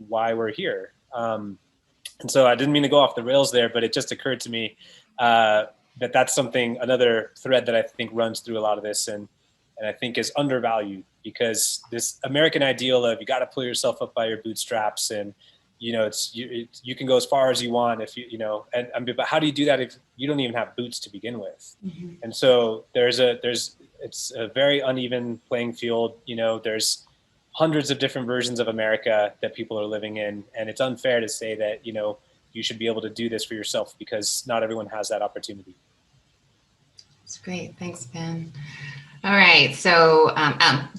S3: why we're here. And so I didn't mean to go off the rails there, but it just occurred to me that's another thread that I think runs through a lot of this, and I think is undervalued, because this American ideal of you got to pull yourself up by your bootstraps, and you can go as far as you want if but how do you do that if you don't even have boots to begin with? Mm-hmm. And so it's a very uneven playing field. There's hundreds of different versions of America that people are living in, and it's unfair to say that you should be able to do this for yourself, because not everyone has that opportunity.
S1: That's great. Thanks, Ben. All right. So,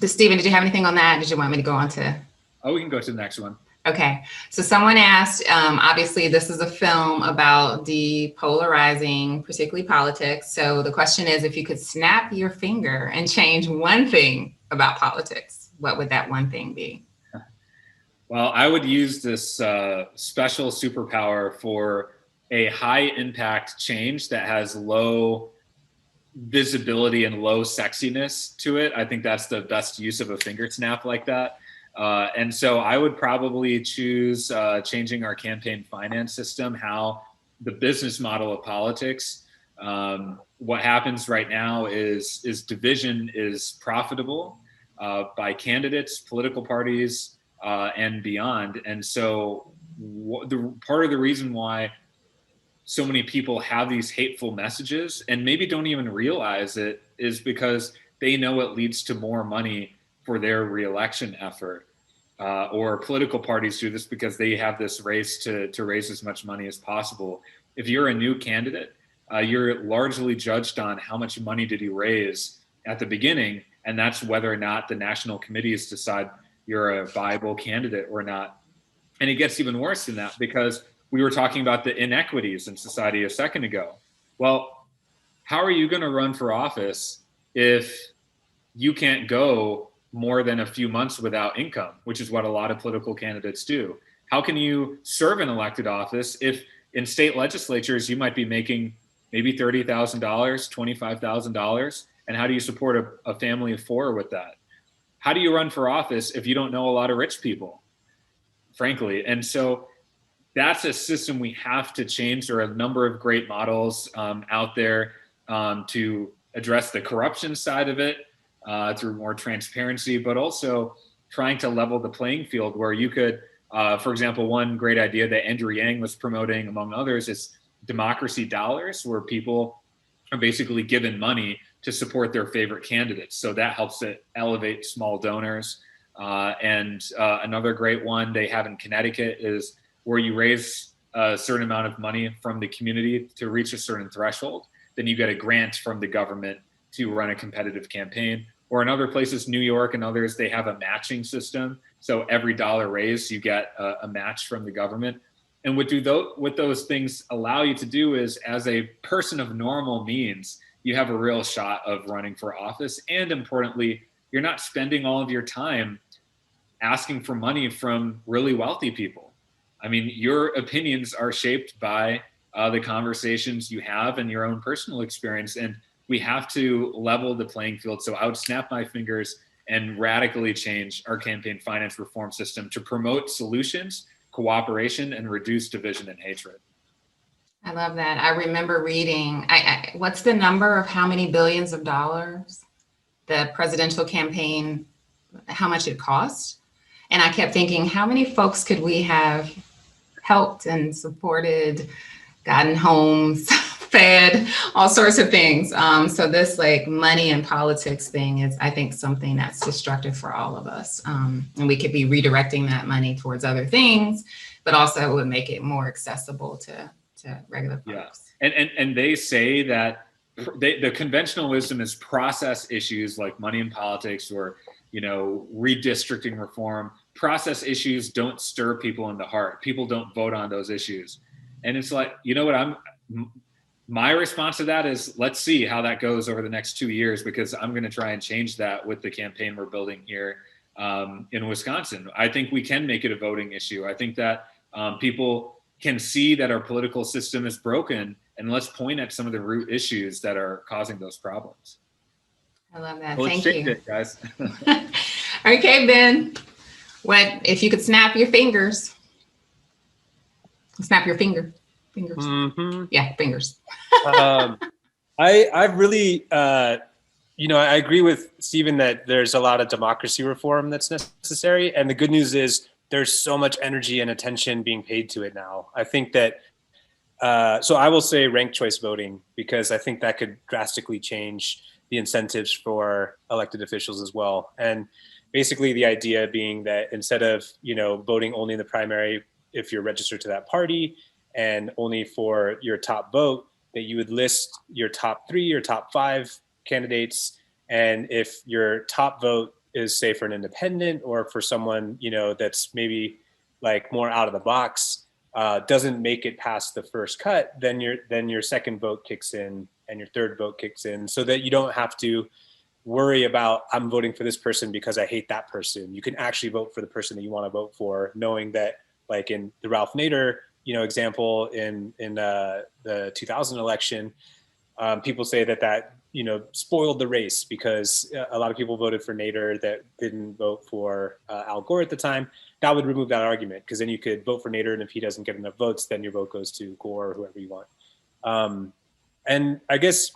S1: Stephen, did you have anything on that? Did you want me to go on to?
S2: Oh, we can go to the next one.
S1: Okay, so someone asked, obviously this is a film about depolarizing, particularly politics. So the question is, if you could snap your finger and change one thing about politics, what would that one thing be?
S2: Well, I would use this special superpower for a high impact change that has low visibility and low sexiness to it. I think that's the best use of a finger snap like that. And so I would probably choose changing our campaign finance system, how the business model of politics. What happens right now is division is profitable by candidates, political parties, and beyond. And so part of the reason why so many people have these hateful messages and maybe don't even realize it is because they know it leads to more money for their reelection effort. Or political parties do this because they have this race to raise as much money as possible. If you're a new candidate, you're largely judged on how much money did you raise at the beginning, and that's whether or not the national committees decide you're a viable candidate or not. And it gets even worse than that, because we were talking about the inequities in society a second ago. Well, how are you going to run for office if you can't go more than a few months without income, which is what a lot of political candidates do? How can you serve an elected office if in state legislatures you might be making maybe $30,000, $25,000? And how do you support a family of four with that? How do you run for office if you don't know a lot of rich people, frankly? And so that's a system we have to change. There are a number of great models out there to address the corruption side of it through more transparency, but also trying to level the playing field where you could, for example, one great idea that Andrew Yang was promoting, among others, is democracy dollars, where people are basically given money to support their favorite candidates. So that helps to elevate small donors. And another great one they have in Connecticut is where you raise a certain amount of money from the community to reach a certain threshold, then you get a grant from the government to run a competitive campaign. Or in other places, New York and others, they have a matching system. So every dollar raised, you get a match from the government. And what those things allow you to do is, as a person of normal means, you have a real shot of running for office. And importantly, you're not spending all of your time asking for money from really wealthy people. I mean, your opinions are shaped by the conversations you have and your own personal experience. And we have to level the playing field. So I would snap my fingers and radically change our campaign finance reform system to promote solutions, cooperation, and reduce division and hatred.
S1: I love that. I remember reading, what's the number of how many billions of dollars the presidential campaign, how much it cost? And I kept thinking, how many folks could we have helped and supported, gotten homes, fed, all sorts of things. So this like money and politics thing is, I think, something that's destructive for all of us. And we could be redirecting that money towards other things, but also it would make it more accessible to regular folks.
S2: Yeah. And they say that the conventional wisdom is process issues like money in politics or, redistricting reform. Process issues don't stir people in the heart. People don't vote on those issues. And it's like, my response to that is, let's see how that goes over the next 2 years, because I'm going to try and change that with the campaign we're building here in Wisconsin. I think we can make it a voting issue. I think that people can see that our political system is broken, and let's point at some of the root issues that are causing those problems.
S1: I love that.
S2: Well,
S1: Thank
S2: let's change
S1: you.
S2: it, guys.
S1: Okay, Ben, what if you could snap your fingers? Snap your fingers.
S3: Mm-hmm.
S1: Yeah, fingers.
S3: I really, I agree with Stephen that there's a lot of democracy reform that's necessary. And the good news is there's so much energy and attention being paid to it now. I think that, so I will say ranked choice voting, because I think that could drastically change the incentives for elected officials as well. And basically the idea being that instead of, voting only in the primary if you're registered to that party and only for your top vote, that you would list your top 3 or top 5 candidates. And if your top vote is, say, for an independent or for someone, that's maybe like more out of the box, doesn't make it past the first cut, then your second vote kicks in and your third vote kicks in, so that you don't have to worry about, I'm voting for this person because I hate that person. You can actually vote for the person that you want to vote for, knowing that, like in the Ralph Nader, example in the 2000 election, people say that spoiled the race because a lot of people voted for Nader that didn't vote for Al Gore at the time. That would remove that argument, because then you could vote for Nader, and if he doesn't get enough votes, then your vote goes to Gore or whoever you want. And I guess,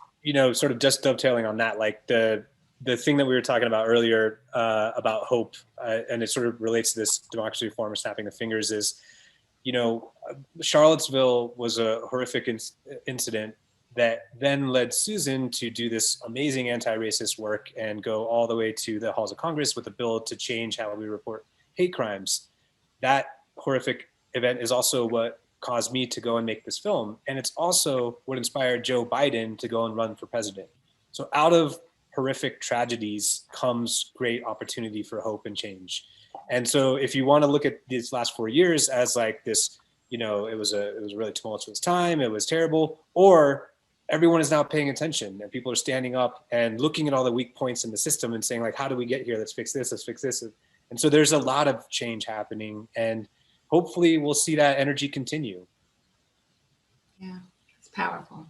S3: sort of just dovetailing on that, like the thing that we were talking about earlier about hope, and it sort of relates to this democracy reform or snapping the fingers, is, Charlottesville was a horrific incident that then led Susan to do this amazing anti-racist work and go all the way to the halls of Congress with a bill to change how we report hate crimes. That horrific event is also what caused me to go and make this film. And it's also what inspired Joe Biden to go and run for president. So out of horrific tragedies comes great opportunity for hope and change. And so if you want to look at these last 4 years as like this, it was a really tumultuous time, it was terrible, or everyone is now paying attention and people are standing up and looking at all the weak points in the system and saying, like, how do we get here? Let's fix this, let's fix this. And so there's a lot of change happening, and hopefully we'll see that energy continue.
S1: Yeah, it's powerful.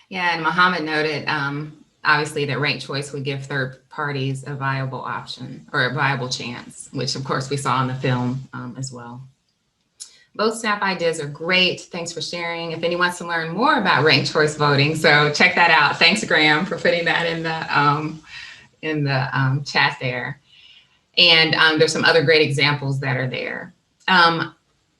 S1: Yeah, and Muhammad noted, obviously, that ranked choice would give third parties a viable option or a viable chance, which of course we saw in the film as well. Both SNAP ideas are great. Thanks for sharing. If anyone wants to learn more about ranked choice voting, so check that out. Thanks, Graham, for putting that in the chat there. And there's some other great examples that are there.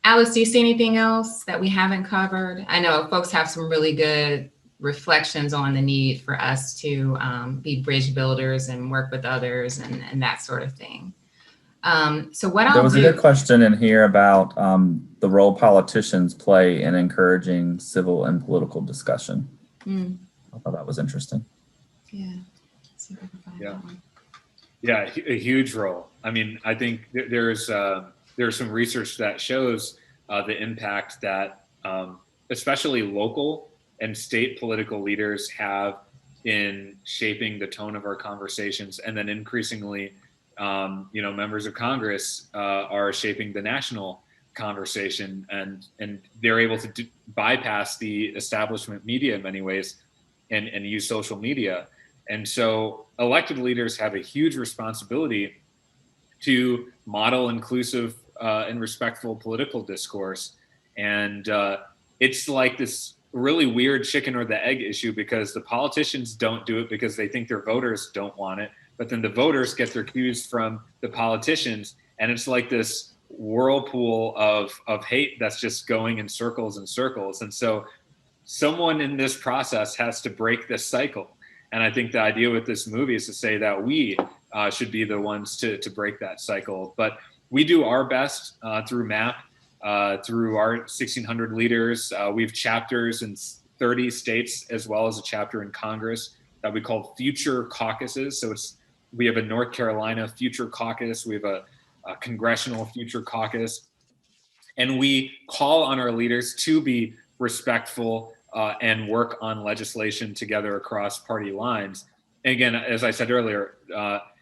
S1: Alice, do you see anything else that we haven't covered? I know folks have some really good reflections on the need for us to be bridge builders and work with others and that sort of thing. So what I'll do—
S4: There was a good question in here about the role politicians play in encouraging civil and political discussion. I thought that was interesting.
S1: Yeah.
S2: Yeah, a huge role. I mean, I think there's some research that shows the impact that especially local and state political leaders have in shaping the tone of our conversations, and then increasingly, members of Congress are shaping the national conversation, and they're able to bypass the establishment media in many ways and use social media. And so elected leaders have a huge responsibility to model inclusive and respectful political discourse. And it's like this really weird chicken or the egg issue, because the politicians don't do it because they think their voters don't want it, but then the voters get their cues from the politicians. And it's like this whirlpool of hate that's just going in circles and circles. And so someone in this process has to break this cycle. And I think the idea with this movie is to say that we should be the ones to break that cycle. But we do our best through MAP, through our 1,600 leaders. We have chapters in 30 states, as well as a chapter in Congress that we call Future Caucuses. So we have a North Carolina Future Caucus. We have a Congressional Future Caucus. And we call on our leaders to be respectful and work on legislation together across party lines. And again, as I said earlier,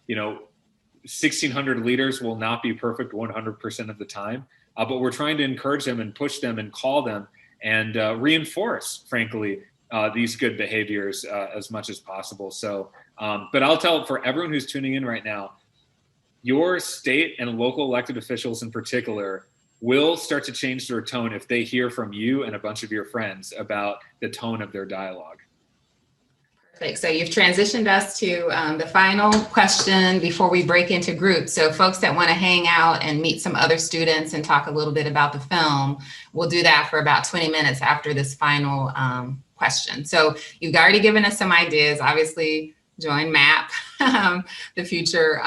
S2: 1,600 leaders will not be perfect 100% of the time, but we're trying to encourage them and push them and call them and reinforce, frankly, these good behaviors as much as possible. So, but I'll tell for everyone who's tuning in right now, your state and local elected officials in particular will start to change their tone if they hear from you and a bunch of your friends about the tone of their dialogue.
S1: Perfect. So you've transitioned us to the final question before we break into groups. So folks that want to hang out and meet some other students and talk a little bit about the film, we'll do that for about 20 minutes after this final question. So you've already given us some ideas. Obviously, join MAP, the Future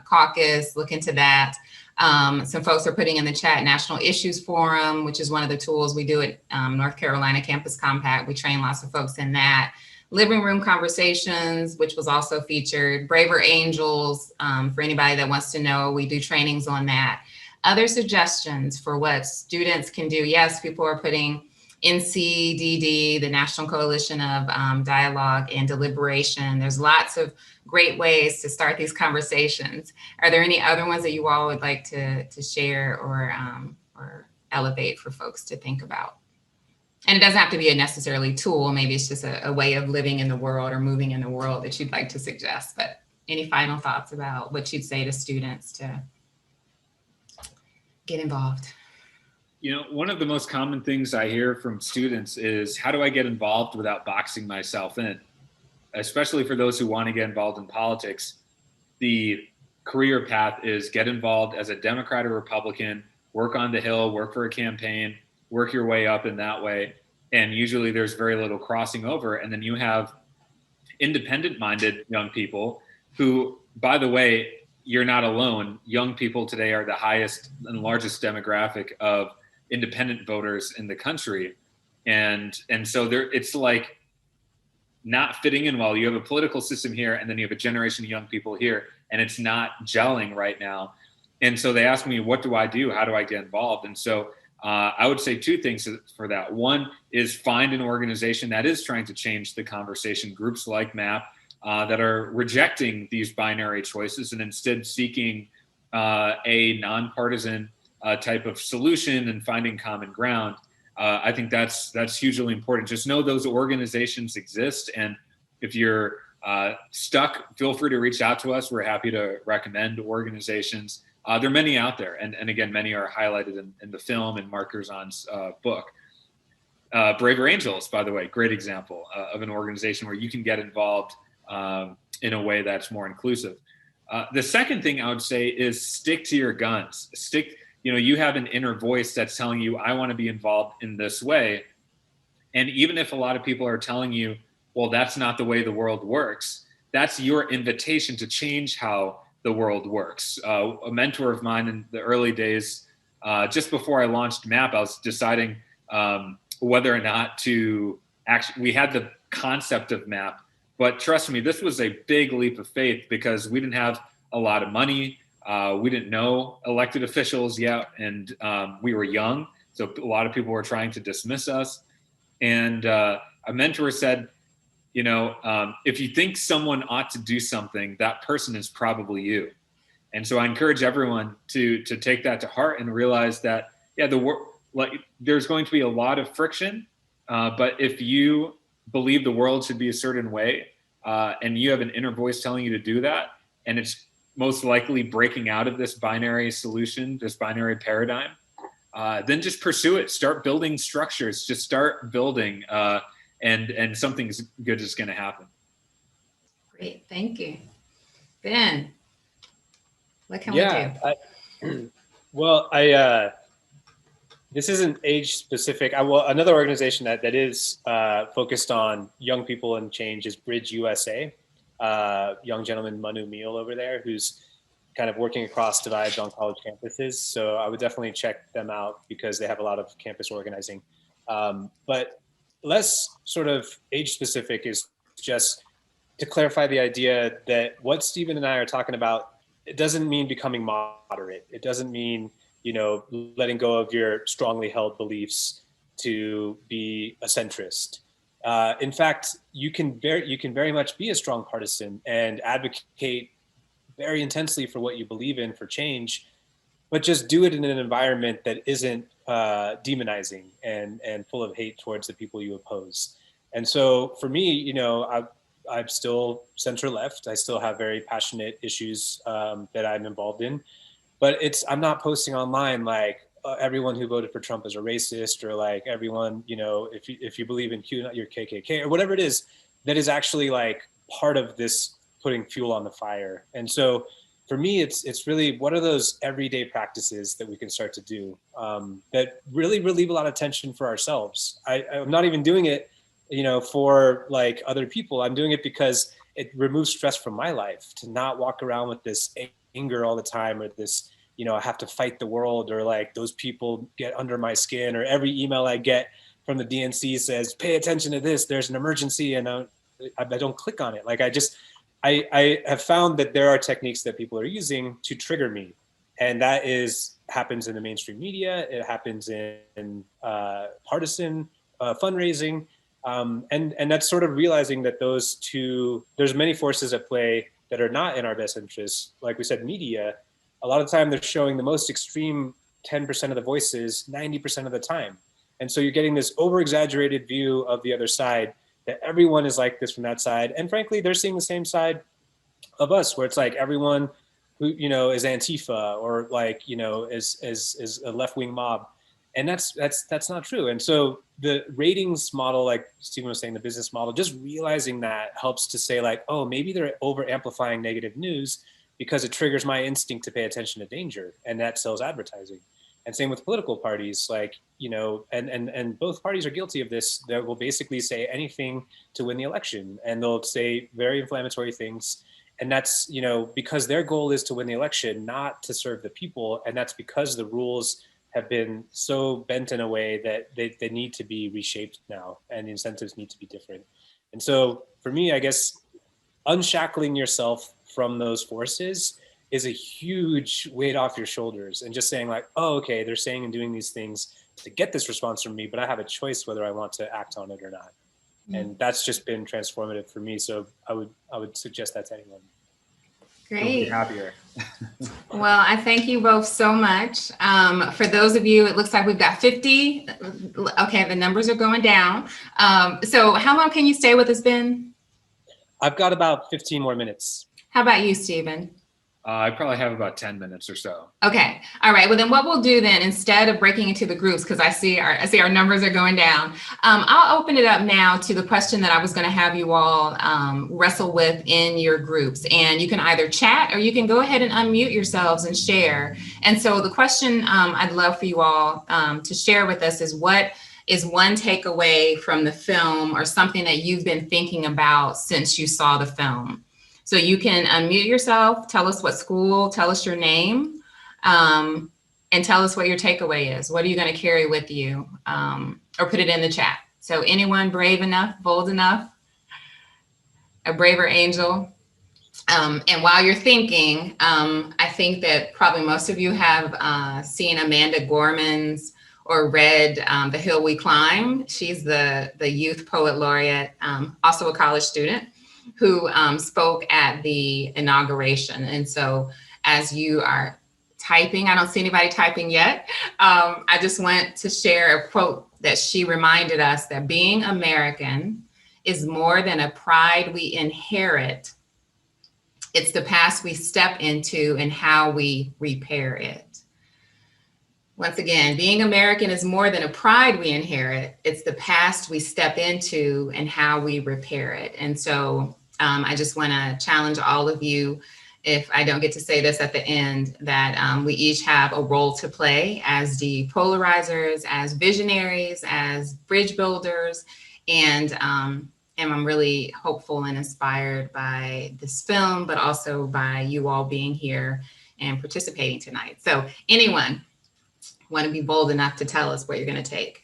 S1: Caucus, look into that. Some folks are putting in the chat National Issues Forum, which is one of the tools we do at North Carolina Campus Compact. We train lots of folks in that. Living Room Conversations, which was also featured. Braver Angels, for anybody that wants to know, we do trainings on that. Other suggestions for what students can do. Yes, people are putting NCDD, the National Coalition of Dialogue and Deliberation. There's lots of great ways to start these conversations. Are there any other ones that you all would like to share or elevate for folks to think about? And it doesn't have to be a necessarily tool. Maybe it's just a way of living in the world or moving in the world that you'd like to suggest. But any final thoughts about what you'd say to students to get involved?
S2: You know, one of the most common things I hear from students is, how do I get involved without boxing myself in? Especially for those who want to get involved in politics, the career path is get involved as a Democrat or Republican, work on the Hill, work for a campaign, work your way up in that way. And usually there's very little crossing over. And then you have independent-minded young people who, by the way, you're not alone. Young people today are the highest and largest demographic of independent voters in the country. And so it's like not fitting in well. You have a political system here, and then you have a generation of young people here, and it's not gelling right now. And so they ask me, what do I do? How do I get involved? And so I would say two things for that. One is find an organization that is trying to change the conversation, groups like MAP that are rejecting these binary choices and instead seeking a nonpartisan type of solution and finding common ground. I think that's hugely important. Just know those organizations exist. And if you're stuck, feel free to reach out to us. We're happy to recommend organizations. There are many out there. And again, many are highlighted in the film and Mark Curzon's book. Braver Angels, by the way, great example of an organization where you can get involved in a way that's more inclusive. The second thing I would say is stick to your guns. You have an inner voice that's telling you, I want to be involved in this way. And even if a lot of people are telling you, well, that's not the way the world works, that's your invitation to change how the world works. A mentor of mine in the early days, just before I launched MAP, I was deciding whether or not to we had the concept of MAP, but trust me, this was a big leap of faith because we didn't have a lot of money. We didn't know elected officials yet, and we were young. So a lot of people were trying to dismiss us. And a mentor said, if you think someone ought to do something, that person is probably you. And so I encourage everyone to take that to heart and realize that, there's going to be a lot of friction, but if you believe the world should be a certain way, and you have an inner voice telling you to do that, and it's most likely breaking out of this binary solution, this binary paradigm, then just pursue it. Start building structures. Just start building, and something good is going to happen.
S1: Great, thank you, Ben. What can we do?
S3: This isn't age specific. Another organization that is focused on young people and change is Bridge USA. Young gentleman Manu Meal over there, who's kind of working across divides on college campuses. So I would definitely check them out because they have a lot of campus organizing. But less sort of age specific is just to clarify the idea that what Stephen and I are talking about, it doesn't mean becoming moderate. It doesn't mean, letting go of your strongly held beliefs to be a centrist. In fact, you can very much be a strong partisan and advocate very intensely for what you believe in, for change, but just do it in an environment that isn't demonizing and full of hate towards the people you oppose. And so for me, I'm still center left. I still have very passionate issues that I'm involved in, but I'm not posting online like everyone who voted for Trump is a racist, or like everyone, if you believe in Q, not your KKK, or whatever it is, that is actually like part of this putting fuel on the fire. And so for me, it's really, what are those everyday practices that we can start to do that really relieve a lot of tension for ourselves? I'm not even doing it, for like other people. I'm doing it because it removes stress from my life, to not walk around with this anger all the time, or this, I have to fight the world, or like those people get under my skin, or every email I get from the DNC says, pay attention to this, there's an emergency, and I don't click on it. Like I have found that there are techniques that people are using to trigger me. And that happens in the mainstream media. It happens in partisan fundraising. And that's sort of realizing that there's many forces at play that are not in our best interests. Like we said, media, a lot of the time they're showing the most extreme 10% of the voices 90% of the time. And so you're getting this over-exaggerated view of the other side, that everyone is like this from that side. And frankly, they're seeing the same side of us, where it's like everyone who, is Antifa or like, is a left-wing mob. And that's not true. And so the ratings model, like Stephen was saying, the business model, just realizing that helps to say like, oh, maybe they're over amplifying negative news because it triggers my instinct to pay attention to danger, and that sells advertising. And same with political parties, like, and both parties are guilty of this. They will basically say anything to win the election, and they'll say very inflammatory things. And that's, because their goal is to win the election, not to serve the people. And that's because the rules have been so bent in a way that they need to be reshaped now, and the incentives need to be different. And so for me, I guess unshackling yourself from those forces is a huge weight off your shoulders, and just saying like, oh, okay, they're saying and doing these things to get this response from me, but I have a choice whether I want to act on it or not. Mm-hmm. And that's just been transformative for me. So I would suggest that to anyone.
S1: Great.
S2: You'll be happier.
S1: Well, I thank you both so much. For those of you, it looks like we've got 50. Okay, the numbers are going down. So how long can you stay with us, Ben?
S3: I've got about 15 more minutes.
S1: How about you, Stephen?
S2: I probably have about 10 minutes or so.
S1: Okay. All right. Well, then what we'll do then, instead of breaking into the groups, because I see our numbers are going down, I'll open it up now to the question that I was going to have you all wrestle with in your groups. And you can either chat or you can go ahead and unmute yourselves and share. And so the question I'd love for you all to share with us is, what is one takeaway from the film, or something that you've been thinking about since you saw the film? So you can unmute yourself, tell us what school, tell us your name, and tell us what your takeaway is. What are you going to carry with you? Or put it in the chat. So anyone brave enough, bold enough, a braver angel. And while you're thinking, I think that probably most of you have seen Amanda Gorman's or read The Hill We Climb. She's the youth poet laureate, also a college student, who spoke at the inauguration. And so as you are typing, I don't see anybody typing yet, I just want to share a quote that she reminded us, that being American is more than a pride we inherit. It's the past we step into and how we repair it. Once again, being American is more than a pride we inherit. It's the past we step into and how we repair it. And so I just want to challenge all of you, if I don't get to say this at the end, that we each have a role to play as depolarizers, as visionaries, as bridge builders. And I'm really hopeful and inspired by this film, but also by you all being here and participating tonight. So anyone want to be bold enough to tell us what you're going to take?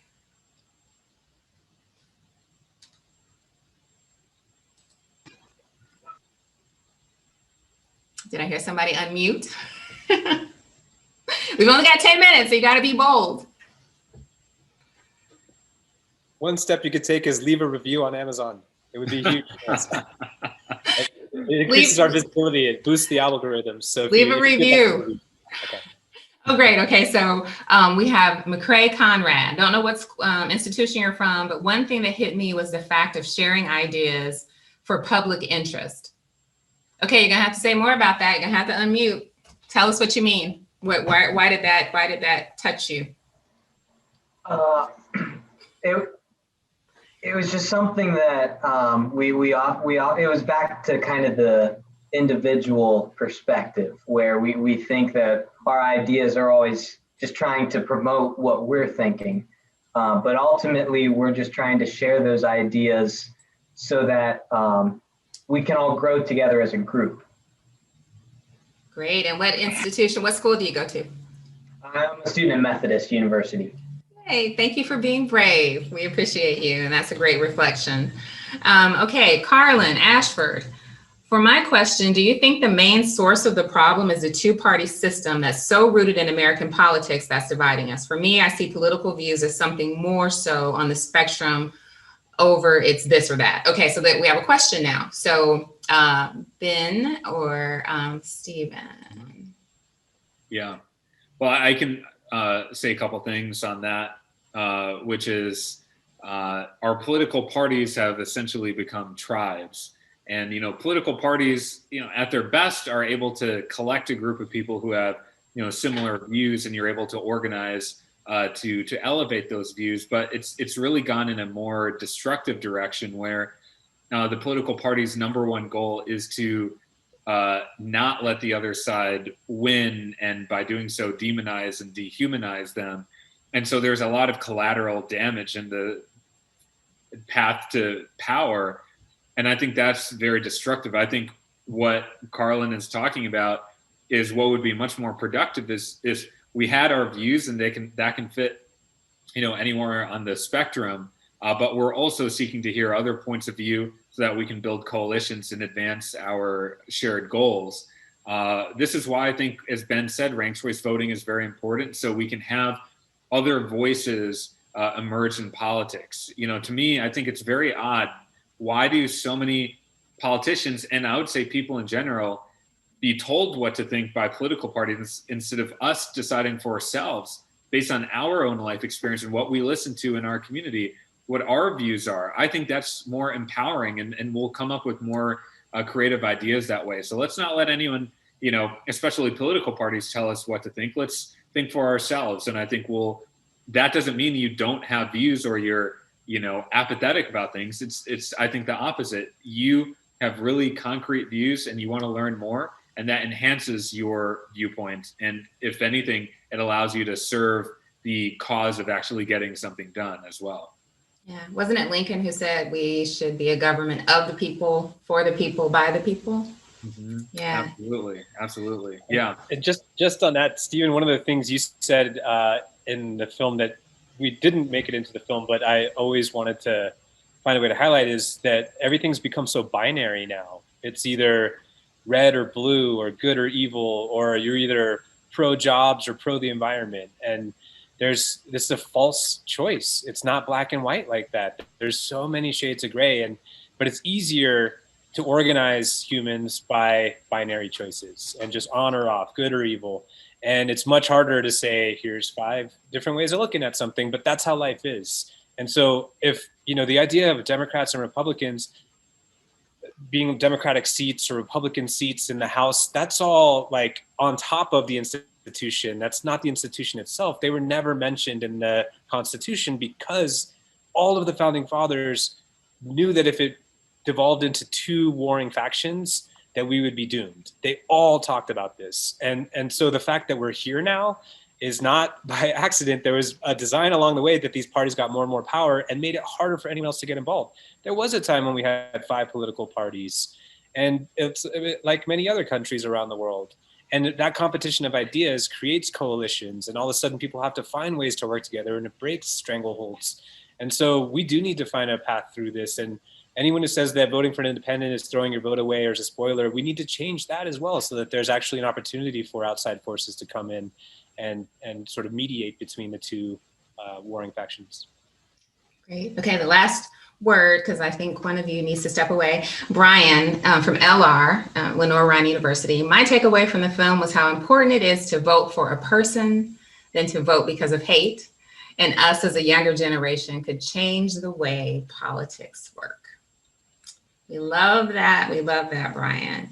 S1: Did I hear somebody unmute? We've only got 10 minutes, so you got to be bold.
S3: One step you could take is leave a review on Amazon. It would be huge. It increases our visibility. It boosts the algorithms. So
S1: leave a review. Okay. Oh, great. Okay, so we have McCrae Conrad. Don't know what institution you're from, but one thing that hit me was the fact of sharing ideas for public interest. Okay, you're gonna have to say more about that. You're gonna have to unmute. Tell us what you mean. Why did that touch you?
S5: It was just something that it was back to kind of the individual perspective, where we think that our ideas are always just trying to promote what we're thinking, but ultimately we're just trying to share those ideas so that we can all grow together as a group.
S1: Great. And what institution, what school do you go to?
S5: I'm a student at Methodist University.
S1: Hey, thank you for being brave. We appreciate you, and that's a great reflection. Okay, Carlin Ashford. For my question, do you think the main source of the problem is the two-party system that's so rooted in American politics that's dividing us? For me, I see political views as something more so on the spectrum over it's this or that. Okay, so that we have a question now. So Ben or Stephen?
S2: Yeah, well, I can say a couple things on that, which is our political parties have essentially become tribes. And, political parties, at their best are able to collect a group of people who have, similar views, and you're able to organize to elevate those views. But it's really gone in a more destructive direction where the political party's number one goal is to not let the other side win, and by doing so demonize and dehumanize them. And so there's a lot of collateral damage in the path to power. And I think that's very destructive. I think what Carlin is talking about is what would be much more productive is we had our views, and that can fit, anywhere on the spectrum. But we're also seeking to hear other points of view so that we can build coalitions and advance our shared goals. This is why I think, as Ben said, ranked choice voting is very important, so we can have other voices emerge in politics. To me, I think it's very odd. Why do so many politicians, and I would say people in general, be told what to think by political parties instead of us deciding for ourselves based on our own life experience and what we listen to in our community, what our views are? I think that's more empowering, and we'll come up with more creative ideas that way. So let's not let anyone, especially political parties, tell us what to think. Let's think for ourselves. And I think that doesn't mean you don't have views or you're, apathetic about things. It's I think the opposite. You have really concrete views and you want to learn more, and that enhances your viewpoint. And if anything, it allows you to serve the cause of actually getting something done as well.
S1: Yeah, wasn't it Lincoln who said we should be a government of the people, for the people, by the people?
S2: Mm-hmm.
S1: Yeah,
S2: absolutely. Yeah.
S3: And just on that, Stephen, one of the things you said in the film that we didn't make it into the film, but I always wanted to find a way to highlight, is that everything's become so binary now. It's either red or blue, or good or evil, or you're either pro jobs or pro the environment. And this is a false choice. It's not black and white like that. There's so many shades of gray, but it's easier to organize humans by binary choices and just on or off, good or evil. And it's much harder to say, here's 5 different ways of looking at something, but that's how life is. And so if, the idea of Democrats and Republicans being Democratic seats or Republican seats in the House, that's all like on top of the institution. That's not the institution itself. They were never mentioned in the Constitution because all of the founding fathers knew that if it devolved into 2 warring factions, that we would be doomed. They all talked about this. And so the fact that we're here now is not by accident. There was a design along the way that these parties got more and more power and made it harder for anyone else to get involved. There was a time when we had 5 political parties, and it's like many other countries around the world. And that competition of ideas creates coalitions, and all of a sudden people have to find ways to work together, and it breaks strangleholds. And so we do need to find a path through this. And anyone who says that voting for an independent is throwing your vote away or is a spoiler, we need to change that as well, so that there's actually an opportunity for outside forces to come in and sort of mediate between the 2 warring factions.
S1: great. Okay, the last word, because I think one of you needs to step away. Brian from LR, Lenore Ryan University. My takeaway from the film was how important it is to vote for a person than to vote because of hate. And us as a younger generation could change the way politics work. We love that. We love that, Brian.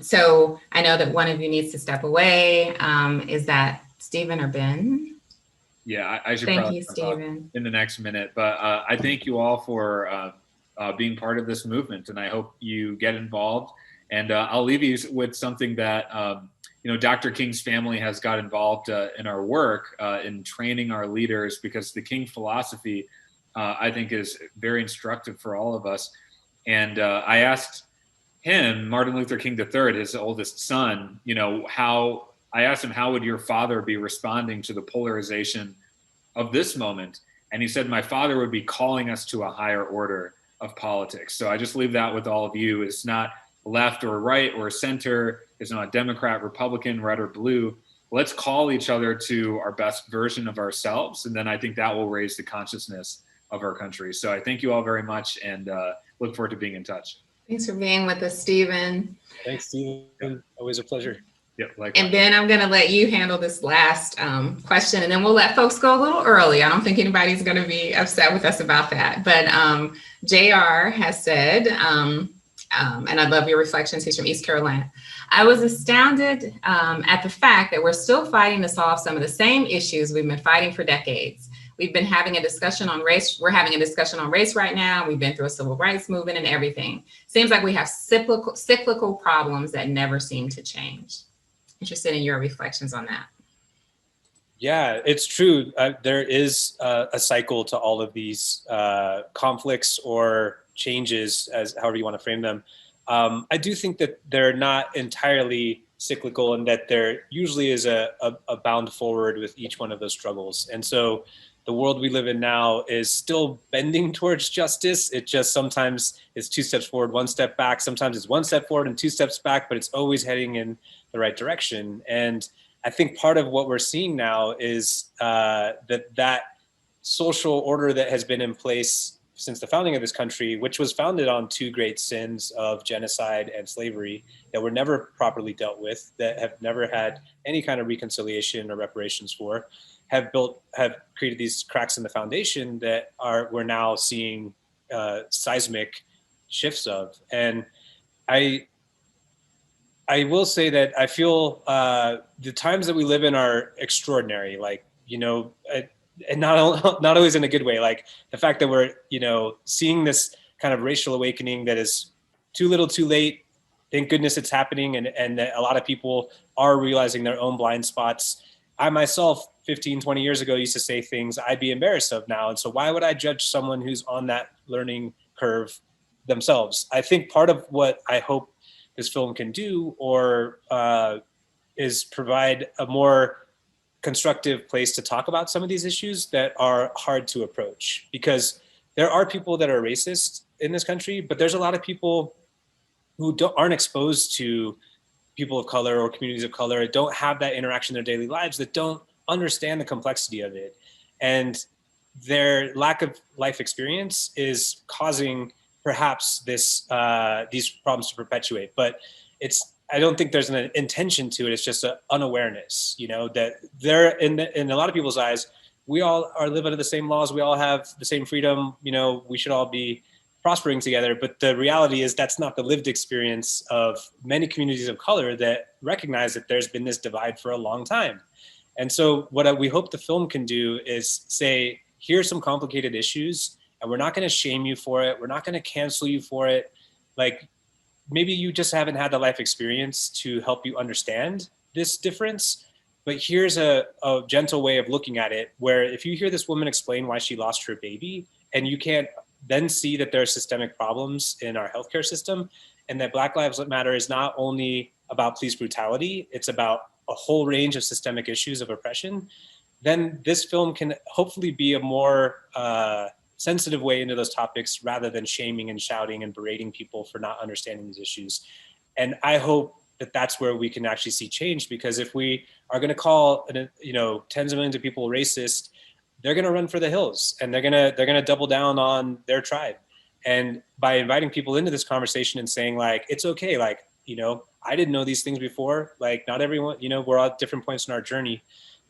S1: So I know that one of you needs to step away. Is that Stephen or Ben?
S2: Yeah, I should
S1: Thank
S2: probably
S1: you, Stephen.
S2: in the next minute. But I thank you all for being part of this movement, and I hope you get involved. And I'll leave you with something that Dr. King's family has got involved in our work in training our leaders, because the King philosophy, I think, is very instructive for all of us. And I asked him, Martin Luther King III, his oldest son, I asked him, how would your father be responding to the polarization of this moment? And he said, my father would be calling us to a higher order of politics. So I just leave that with all of you. It's not left or right or center. There's not Democrat, Republican, red or blue. Let's call each other to our best version of ourselves. And then I think that will raise the consciousness of our country. So I thank you all very much and look forward to being in touch.
S1: Thanks for being with us, Stephen.
S3: Thanks, Stephen. Always a pleasure.
S2: Yep, likewise.
S1: And Ben, I'm going to let you handle this last question, and then we'll let folks go a little early. I don't think anybody's going to be upset with us about that. But JR has said, and I love your reflections, he's from East Carolina. I was astounded at the fact that we're still fighting to solve some of the same issues we've been fighting for decades. We've been having a discussion on race. We're having a discussion on race right now. We've been through a civil rights movement and everything. Seems like we have cyclical problems that never seem to change. Interested in your reflections on that.
S3: Yeah, it's true. There is a cycle to all of these conflicts or changes, as however you want to frame them. I do think that they're not entirely cyclical, and that there usually is a bound forward with each one of those struggles. And so the world we live in now is still bending towards justice. It just sometimes is 2 steps forward, 1 step back. Sometimes it's 1 step forward and 2 steps back, but it's always heading in the right direction. And I think part of what we're seeing now is that social order that has been in place since the founding of this country, which was founded on 2 great sins of genocide and slavery that were never properly dealt with, that have never had any kind of reconciliation or reparations for, have created these cracks in the foundation that we're now seeing seismic shifts of. And I will say that I feel the times that we live in are extraordinary. Like, and not always in a good way. Like the fact that we're, seeing this kind of racial awakening that is too little, too late. Thank goodness it's happening, and that a lot of people are realizing their own blind spots. I myself, 15, 20 years ago, used to say things I'd be embarrassed of now. And so why would I judge someone who's on that learning curve themselves? I think part of what I hope this film can do is provide a more constructive place to talk about some of these issues that are hard to approach, because there are people that are racist in this country, but there's a lot of people who aren't exposed to people of color or communities of color, don't have that interaction in their daily lives, that don't understand the complexity of it. And their lack of life experience is causing perhaps these problems to perpetuate. But I don't think there's an intention to it. It's just an unawareness, that they're in a lot of people's eyes, we all live under the same laws. We all have the same freedom. We should all be prospering together. But the reality is that's not the lived experience of many communities of color that recognize that there's been this divide for a long time. And so what we hope the film can do is say, here's some complicated issues, and we're not going to shame you for it. We're not going to cancel you for it. Like, maybe you just haven't had the life experience to help you understand this difference. But here's a gentle way of looking at it, where if you hear this woman explain why she lost her baby, and you can't then see that there are systemic problems in our healthcare system, and that Black Lives Matter is not only about police brutality, it's about a whole range of systemic issues of oppression, then this film can hopefully be a more sensitive way into those topics, rather than shaming and shouting and berating people for not understanding these issues. And I hope that that's where we can actually see change, because if we are going to call tens of millions of people racist, they're going to run for the hills, and they're going to double down on their tribe. And by inviting people into this conversation and saying, like, it's okay, like, I didn't know these things before, like, not everyone, we're all at different points in our journey.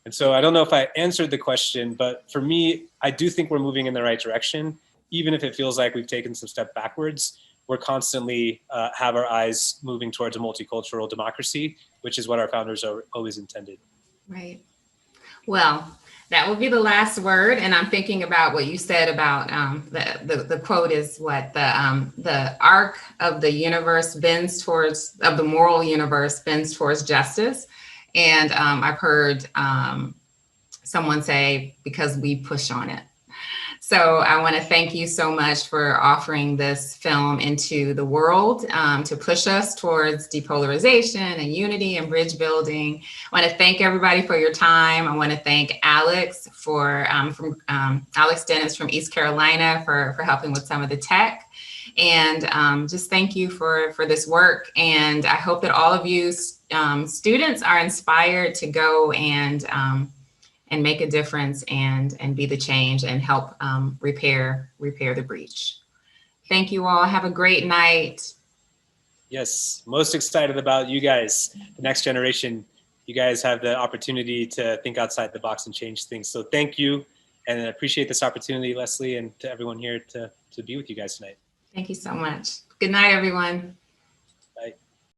S3: And so I don't know if I answered the question, but for me, I do think we're moving in the right direction. Even if it feels like we've taken some step backwards, we're constantly have our eyes moving towards a multicultural democracy, which is what our founders always intended.
S1: Right. Well, that will be the last word. And I'm thinking about what you said about the quote is what the arc of the universe bends towards, of the moral universe bends towards justice. And I've heard someone say, because we push on it. So I want to thank you so much for offering this film into the world to push us towards depolarization and unity and bridge building. I want to thank everybody for your time. I want to thank Alex Alex Dennis from East Carolina for helping with some of the tech. And just thank you for this work. And I hope that all of you students are inspired to go and make a difference and be the change and help repair the breach. Thank you all. Have a great night.
S3: Yes, most excited about you guys, the next generation. You guys have the opportunity to think outside the box and change things. So thank you, and I appreciate this opportunity, Leslie, and to everyone here to be with you guys tonight.
S1: Thank you so much. Good night, everyone.